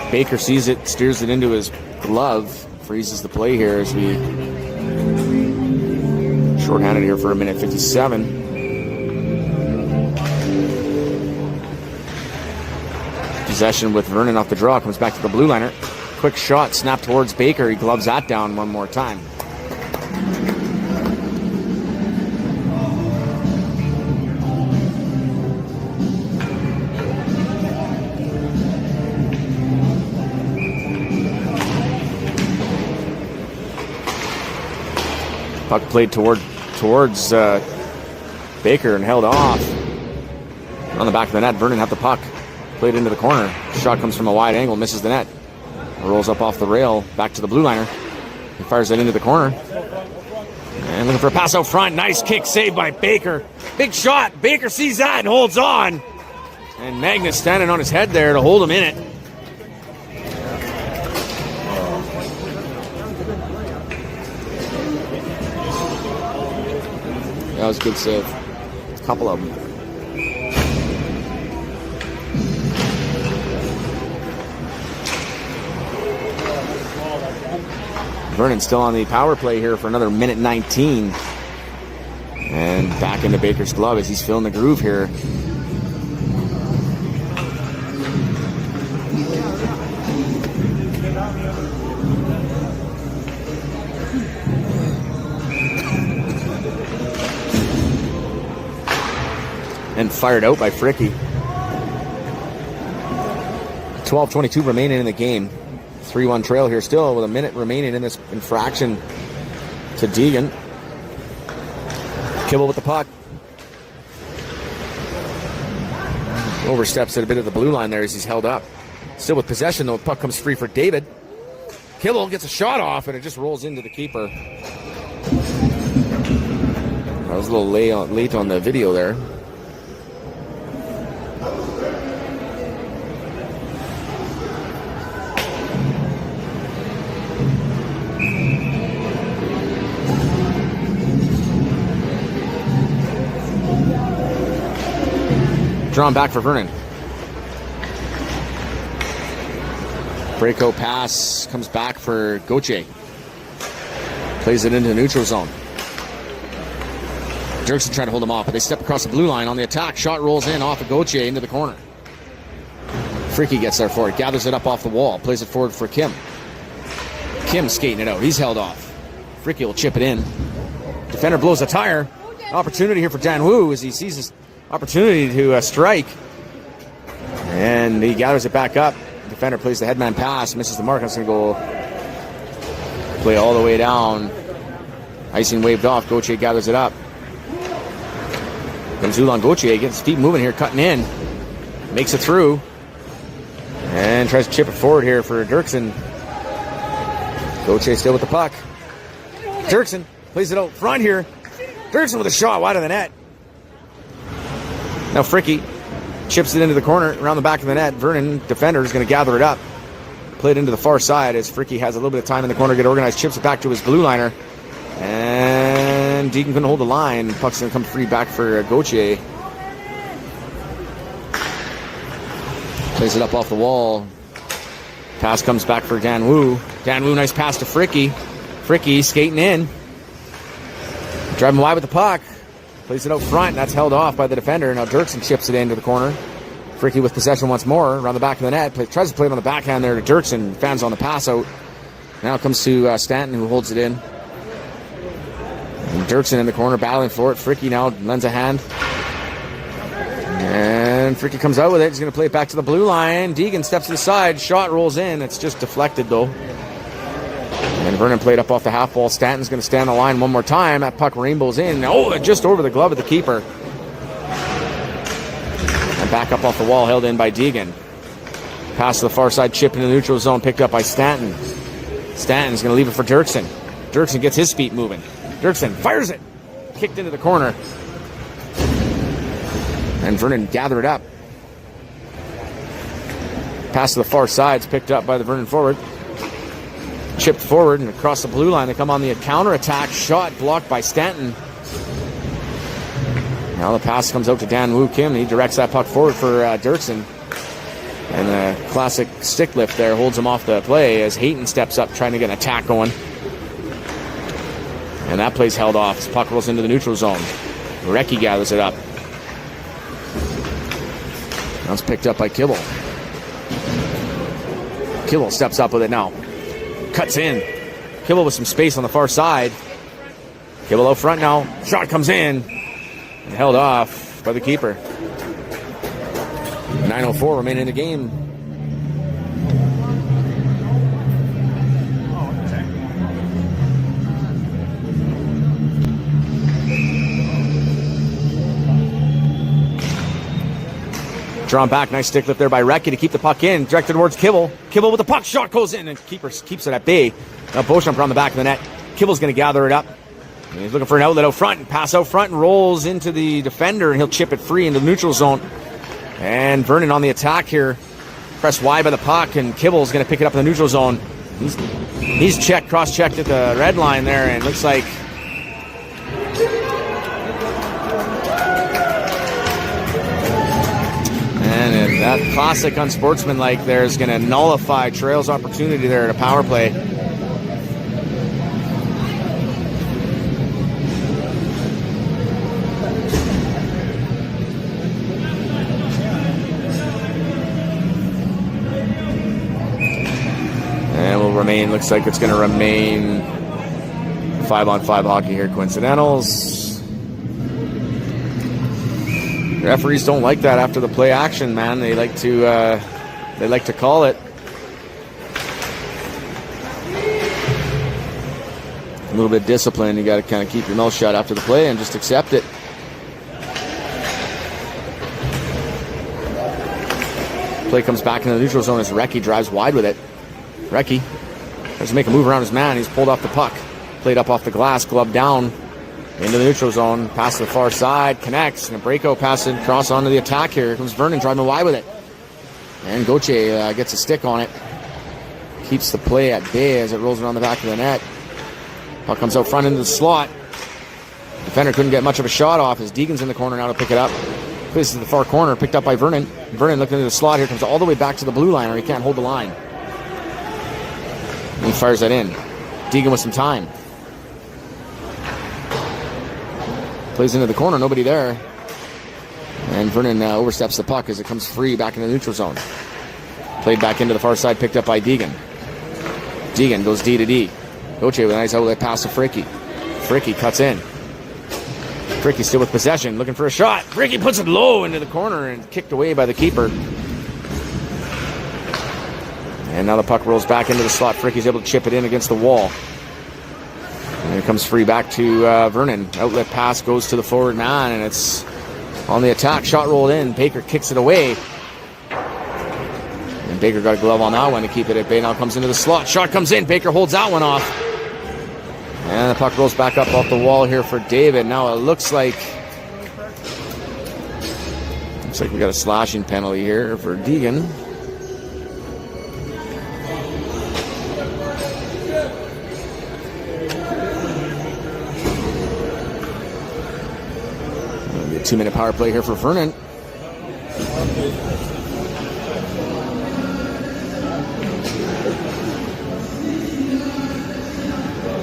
A: Baker sees it, steers it into his glove, freezes the play here as we shorthanded here for a minute 57. Possession with Vernon off the draw, comes back to the blue liner. Quick shot, snap towards Baker, he gloves that down one more time. Puck played towards Baker and held off. On the back of the net, Vernon had the puck. Played into the corner. Shot comes from a wide angle, misses the net. Rolls up off the rail, back to the blue liner. He fires it into the corner. And looking for a pass out front. Nice kick saved by Baker. Big shot. Baker sees that and holds on. And Magnus standing on his head there to hold him in it. That was a good save. A couple of them. Vernon still on the power play here for another minute 19. And back into Baker's glove as he's filling the groove here. And fired out by Fricky. 12:22 remaining in the game. 3-1 trail here still with a minute remaining in this infraction to Deegan. Kibble with the puck. Oversteps it a bit at the blue line there as he's held up. Still with possession though, the puck comes free for David. Kibble gets a shot off and it just rolls into the keeper. I was a little late on the video there. Drawn back for Vernon. Breako pass comes back for Gauthier. Plays it into the neutral zone. Dirksen trying to hold him off, but they step across the blue line on the attack. Shot rolls in off of Gauthier into the corner. Fricky gets there for it, gathers it up off the wall, plays it forward for Kim. Kim skating it out. He's held off. Fricky will chip it in. Defender blows a tire. Opportunity here for Dan Wu as he sees his opportunity to strike. And he gathers it back up. Defender plays the headman pass, misses the mark. It's going to go play all the way down. Icing waved off. Gauthier gathers it up. Comes Ulan Gauthier, gets his feet moving here, cutting in. Makes it through. And tries to chip it forward here for Dirksen. Gauthier still with the puck. Dirksen plays it out front here. Dirksen with a shot wide of the net. Now Fricky chips it into the corner around the back of the net. Vernon, defender, is going to gather it up. Play it into the far side as Fricky has a little bit of time in the corner to get organized. Chips it back to his blue liner. And Deacon couldn't hold the line. Puck's going to come free back for Gauthier. Plays it up off the wall. Pass comes back for Dan Wu. Dan Wu, nice pass to Fricky. Fricky skating in. Driving wide with the puck. Plays it out front. That's held off by the defender. Now Dirksen chips it into the corner. Fricky with possession once more around the back of the net. Tries to play it on the backhand there to Dirksen. Fans on the pass out. Now it comes to Stanton who holds it in. And Dirksen in the corner battling for it. Fricky now lends a hand. And Fricky comes out with it. He's going to play it back to the blue line. Deegan steps to the side. Shot rolls in. It's just deflected though. And Vernon played up off the half wall. Stanton's going to stand the line one more time. That puck rainbows in. Oh, just over the glove of the keeper. And back up off the wall, held in by Deegan. Pass to the far side, chip into the neutral zone, picked up by Stanton. Stanton's going to leave it for Dirksen. Dirksen gets his feet moving. Dirksen fires it. Kicked into the corner. And Vernon gathered it up. Pass to the far side, it's picked up by the Vernon forward. Chipped forward and across the blue line. They come on the counter-attack. Shot blocked by Stanton. Now the pass comes out to Dan Wu Kim. He directs that puck forward for Dirksen. And the classic stick lift there holds him off the play as Hayton steps up trying to get an attack going. And that play's held off as puck rolls into the neutral zone. Recchi gathers it up. Now it's picked up by Kibble. Kibble steps up with it now. Cuts in. Kibble with some space on the far side. Kibble out front now. Shot comes in. And held off by the keeper. 9:04 remaining in the game. Drawn back, nice stick lift there by Recchi to keep the puck in, directed towards Kibble. Kibble with the puck, shot goes in, and keeper keeps it at bay. Now Beauchamp around the back of the net. Kibble's going to gather it up. And he's looking for an outlet out front, and pass out front and rolls into the defender, and he'll chip it free into the neutral zone. And Vernon on the attack here. Pressed wide by the puck, and Kibble's going to pick it up in the neutral zone. He's checked, cross-checked at the red line there, and looks like and that classic unsportsmanlike there is going to nullify Trail's opportunity there at a power play. Looks like it's going to remain 5-on-5 hockey here. Coincidentals. Referees don't like that after the play action, man. They like to call it. A little bit of discipline. You got to kind of keep your mouth shut after the play and just accept it. Play comes back in the neutral zone as Recchi drives wide with it. Recchi tries to make a move around his man. He's pulled off the puck. Played up off the glass, glove down into the neutral zone. Pass to the far side, connects, and a breakout pass across onto the attack here. Here comes Vernon driving wide with it. And Gauthier gets a stick on it. Keeps the play at bay as it rolls around the back of the net. Puck comes out front into the slot. Defender couldn't get much of a shot off as Deegan's in the corner now to pick it up. Plays to the far corner, picked up by Vernon. Vernon looking into the slot here, comes all the way back to the blue line, or he can't hold the line. And he fires that in. Deegan with some time. Plays into the corner, nobody there. And Vernon oversteps the puck as it comes free back in the neutral zone. Played back into the far side, picked up by Deegan. Deegan goes D to D. Gauthier with a nice outlet pass to Fricke. Fricke cuts in. Fricke still with possession, looking for a shot. Fricke puts it low into the corner and kicked away by the keeper. And now the puck rolls back into the slot. Fricke's able to chip it in against the wall. And it comes free back to Vernon. Outlet pass goes to the forward man, and it's on the attack. Shot rolled in. Baker kicks it away. And Baker got a glove on that one to keep it at bay. Now comes into the slot. Shot comes in. Baker holds that one off. And the puck rolls back up off the wall here for David. Now it looks like we got a slashing penalty here for Deegan. A 2-minute power play here for Vernon.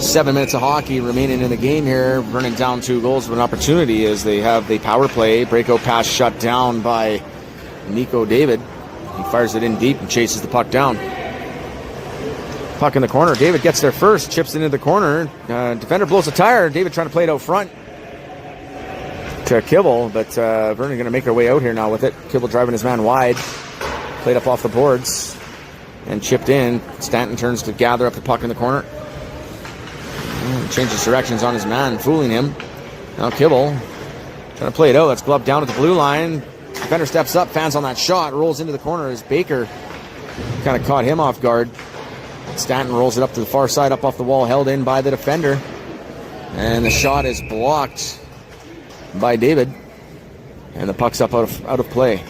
A: Seven minutes of hockey remaining in the game here. Vernon down 2 goals with an opportunity as they have the power play. Breakout pass shut down by Nico David. He fires it in deep and chases the puck down. Puck in the corner. David gets there first, chips into the corner. Defender blows a tire. David trying to play it out front to Kibble, but Vernon going to make their way out here now with it. Kibble driving his man wide. Played up off the boards and chipped in. Stanton turns to gather up the puck in the corner. Changes directions on his man, fooling him. Now Kibble trying to play it out. That's gloved down at the blue line. Defender steps up, fans on that shot, rolls into the corner as Baker kind of caught him off guard. Stanton rolls it up to the far side, up off the wall, held in by the defender. And the shot is blocked by David. And the puck's up out of play.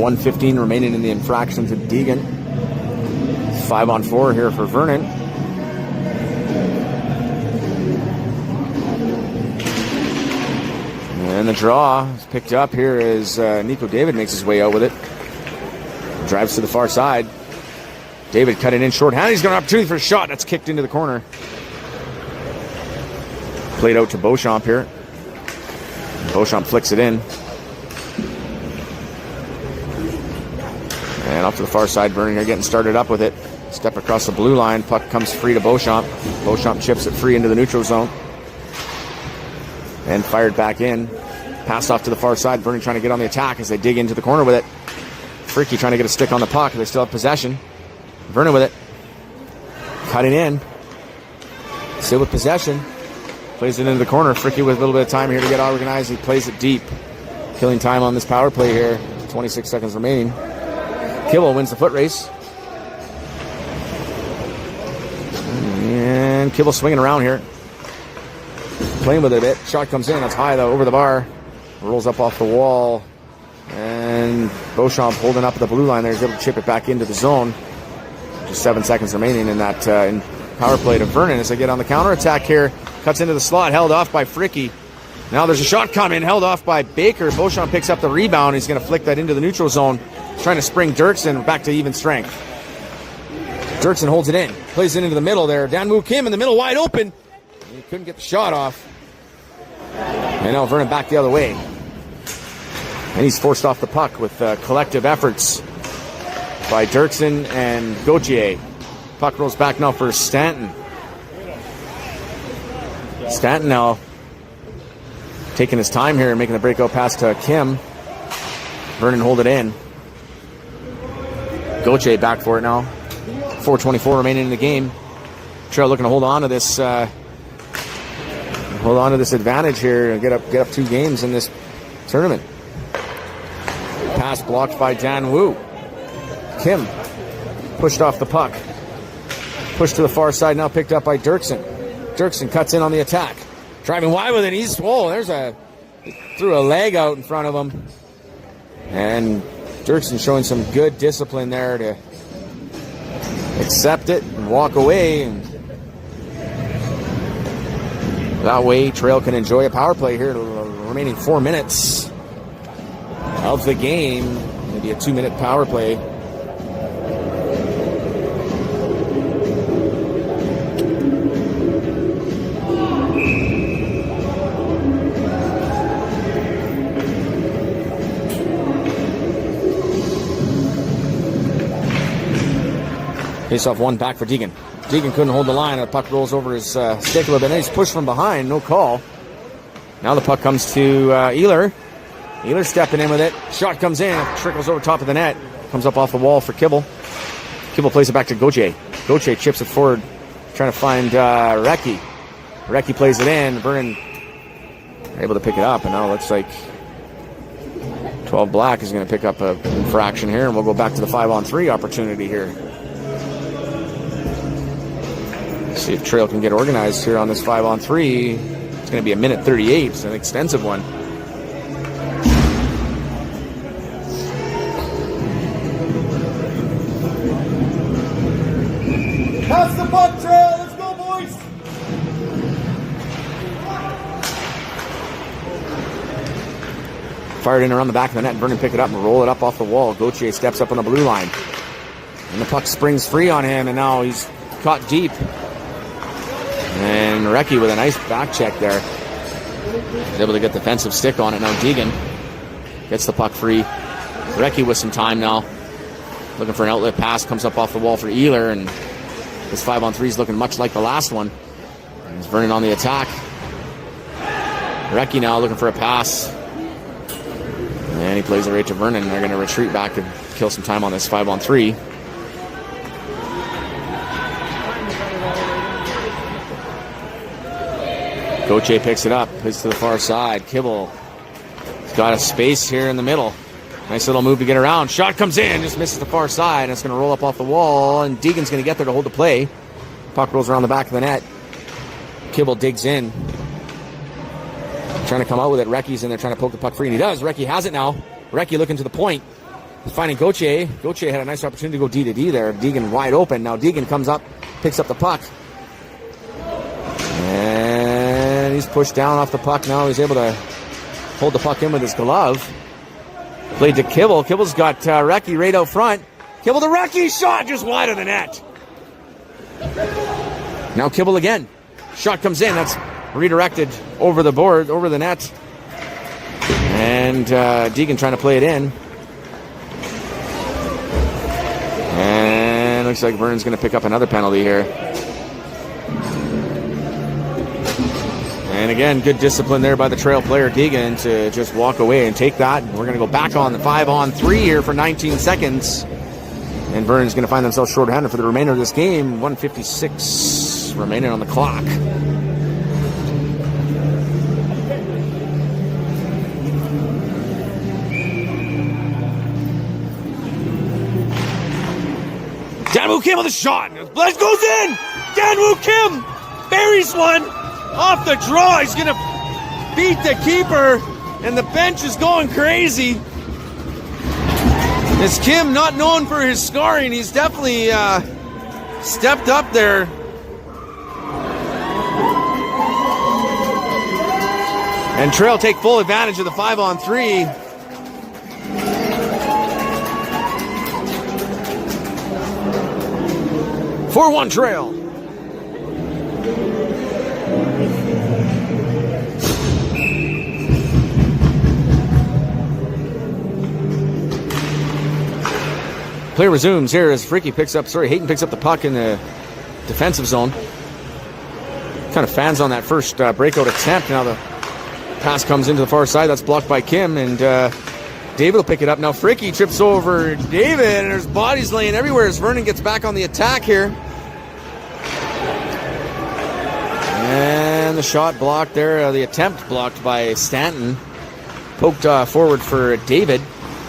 A: .1:15 remaining in the infraction to Deegan. 5-on-4 here for Vernon. And the draw is picked up here as Nico David makes his way out with it. Drives to the far side. David cut it in shorthanded. He's got an opportunity for a shot. That's kicked into the corner. Played out to Beauchamp here. Beauchamp flicks it in. And off to the far side, Vernon are getting started up with it. Step across the blue line, puck comes free to Beauchamp. Beauchamp chips it free into the neutral zone. and fired back in. Passed off to the far side. Vernon trying to get on the attack as they dig into the corner with it. Freaky trying to get a stick on the puck. They still have possession. Vernon with it. Cutting in. Still with possession. Plays it into the corner. Freaky with a little bit of time here to get organized. He plays it deep. Killing time on this power play here. 26 seconds remaining. Kibble wins the foot race. And Kibble swinging around here. Playing with it a bit. Shot comes in. That's high though, over the bar. Rolls up off the wall. And Beauchamp holding up at the blue line there. He's able to chip it back into the zone. Just 7 seconds remaining in that in power play to Vernon as they get on the counterattack here. Cuts into the slot. Held off by Fricky. Now there's a shot coming. Held off by Baker. Beauchamp picks up the rebound. He's going to flick that into the neutral zone. Trying to spring Dirksen back to even strength. Dirksen holds it in. Plays it into the middle there. Dan-Woo Kim in the middle wide open. He couldn't get the shot off. And now Vernon back the other way. And he's forced off the puck with collective efforts by Dirksen and Gauthier. Puck rolls back now for Stanton. Stanton now taking his time here and making the breakout pass to Kim. Vernon hold it in. Gauthier back for it now. 4:24 remaining in the game. Trail looking to hold on to this advantage here and get up 2 games in this tournament. Pass blocked by Dan Wu. Kim pushed off the puck. Pushed to the far side, now picked up by Dirksen. Dirksen cuts in on the attack. Driving wide with it. Threw a leg out in front of him. And Dirksen showing some good discipline there to accept it and walk away. And that way, Trail can enjoy a power play here. Remaining 4 minutes of the game. Maybe a 2-minute power play. Face off one back for Deegan. Deegan couldn't hold the line. The puck rolls over his stick a little bit. And he's pushed from behind. No call. Now the puck comes to Ehler. Ehler stepping in with it. Shot comes in. Trickles over top of the net. Comes up off the wall for Kibble. Kibble plays it back to Gauthier. Gauthier chips it forward. Trying to find Recchi. Recchi plays it in. Vernon able to pick it up. And now it looks like 12 Black is going to pick up an infraction here. And we'll go back to the 5-on-3 opportunity here. See if Trail can get organized here on this 5-on-3. It's going to be a minute 38. It's an extensive one.
B: Pass the puck, Trail. Let's go, boys.
A: Fired in around the back of the net. Vernon pick it up and roll it up off the wall. Gauthier steps up on the blue line. And the puck springs free on him. And now he's caught deep. And Recchi with a nice back check there. He's able to get the defensive stick on it. Now Deegan gets the puck free. Recchi with some time now. Looking for an outlet pass. Comes up off the wall for Ehler. And this 5-on-3 is looking much like the last one. There's Vernon on the attack. Recchi now looking for a pass. And he plays it right to Vernon. They're going to retreat back and kill some time on this 5-on-3. Gauthier picks it up, plays to the far side. Kibble has got a space here in the middle. Nice little move to get around. Shot comes in, just misses the far side. And it's going to roll up off the wall, and Deegan's going to get there to hold the play. Puck rolls around the back of the net. Kibble digs in. Trying to come out with it. Recchi's in there trying to poke the puck free, and he does. Recchi has it now. Recchi looking to the point. He's finding Gauthier. Gauthier had a nice opportunity to go D to D there. Deegan wide open. Now Deegan comes up, picks up the puck. And he's pushed down off the puck. Now he's able to hold the puck in with his glove. Played to Kibble. Kibble's got Recchi right out front. Kibble to Recchi. Shot just wide of the net. Now Kibble again. Shot comes in. That's redirected over the board, over the net. And Deegan trying to play it in. And looks like Vernon's going to pick up another penalty here. And again, good discipline there by the trail player, Deegan, to just walk away and take that. We're going to go back on the 5-on-3 here for 19 seconds. And Vernon's going to find themselves shorthanded for the remainder of this game. 1:56 remaining on the clock. Danwoo Kim with a shot. Bless goes in. Danwoo Kim buries one off the draw. He's going to beat the keeper, and the bench is going crazy. As Kim, not known for his scoring, he's definitely stepped up there. And Trail take full advantage of the 5-on-3. For 1 Trail. Play resumes here as Hayton picks up the puck in the defensive zone. Kind of fans on that first breakout attempt. Now the pass comes into the far side. That's blocked by Kim, and David will pick it up. Now Fricky trips over David, and there's bodies laying everywhere as Vernon gets back on the attack here. And the shot blocked there, the attempt blocked by Stanton. Poked forward for David.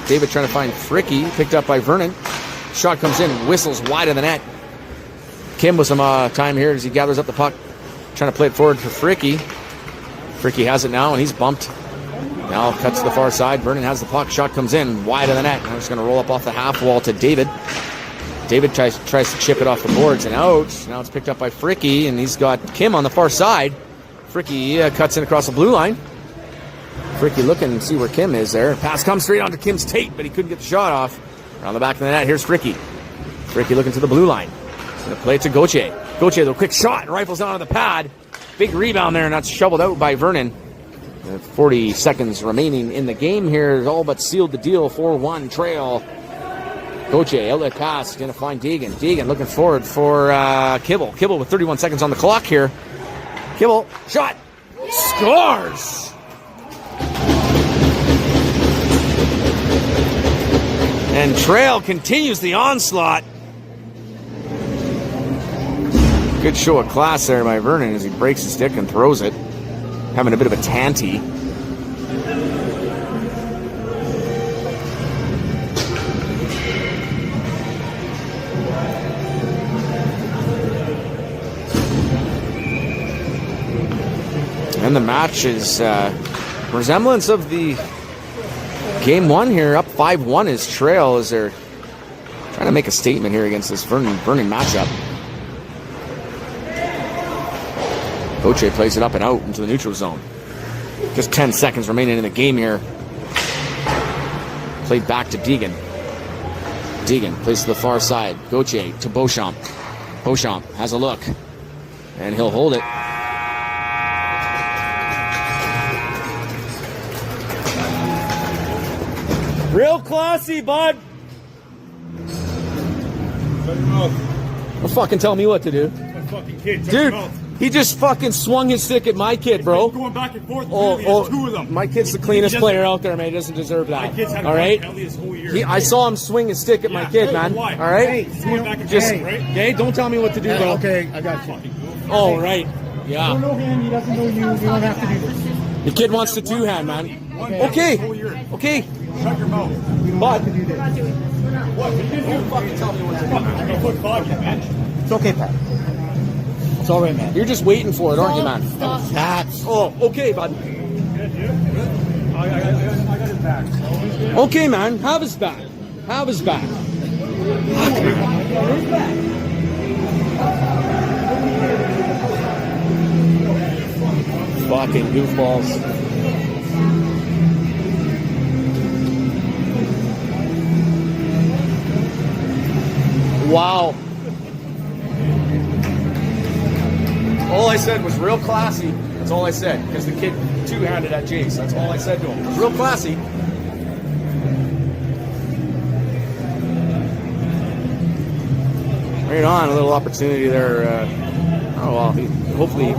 A: David trying to find Fricky, picked up by Vernon. Shot comes in, whistles wide of the net. Kim with some time here as he gathers up the puck, trying to play it forward for Fricky. Fricky has it now, and he's bumped. Now cuts to the far side. Vernon has the puck. Shot comes in wide of the net. Now it's going to roll up off the half wall to David. David tries to chip it off the boards and out. Now it's picked up by Fricky, and he's got Kim on the far side. Fricky cuts in across the blue line. Fricky looking to see where Kim is there. Pass comes straight onto Kim's tape, but he couldn't get the shot off. Around the back of the net, here's Fricky. Fricky looking to the blue line. He's going to play it to Gauthier. Gauthier, the quick shot, rifles down on the pad. Big rebound there, and that's shoveled out by Vernon. 40 seconds remaining in the game here. All but sealed the deal. 4-1 Trail. Gauthier, outlet pass, going to find Deegan. Deegan looking forward for Kibble. Kibble with 31 seconds on the clock here. Kibble, shot, scores! And Trail continues the onslaught. Good show of class there by Vernon as he breaks the stick and throws it. Having a bit of a tanty. And the match is resemblance of the game 1 here. Up 5-1 is Trail as they're trying to make a statement here against this Vernon matchup. Gauthier plays it up and out into the neutral zone. Just 10 seconds remaining in the game here. Played back to Deegan. Deegan plays to the far side. Gauthier to Beauchamp. Beauchamp has a look, and he'll hold it. Real classy, bud. Don't fucking tell me what to do.
B: My fucking kid.
A: Dude, he just fucking swung his stick at my kid, bro.
B: Going back and forth.
A: Oh,
B: two of them.
A: My kid's the cleanest player out there, man. He doesn't deserve that.
B: My kid's had
A: all right?
B: this whole year.
A: I saw him swing his stick at my kid, man.
B: Why?
A: All right?
B: Hey,
A: Just,
B: right?
A: hey, don't tell me what to do, bro.
C: Okay, I got you.
A: Oh, right. Yeah.
C: You don't know him, he doesn't know you, you don't have to do this.
A: The kid wants to two-hand, man. Okay. Okay.
B: Shut your mouth.
A: But,
B: What?
A: don't fucking tell me what to do.
B: I'm gonna put Bob in, man.
C: It's okay, Pat. It's all right, man.
A: You're just waiting for it, aren't you, man?
C: That's
A: Oh, okay, bud.
B: I got his back.
A: Okay, man. Have his back. Have his back. Fucking goofballs. Wow. All I said was real classy. That's all I said. Because the kid two-handed at Jace. That's all I said to him. It was real classy. Right on. A little opportunity there. Hopefully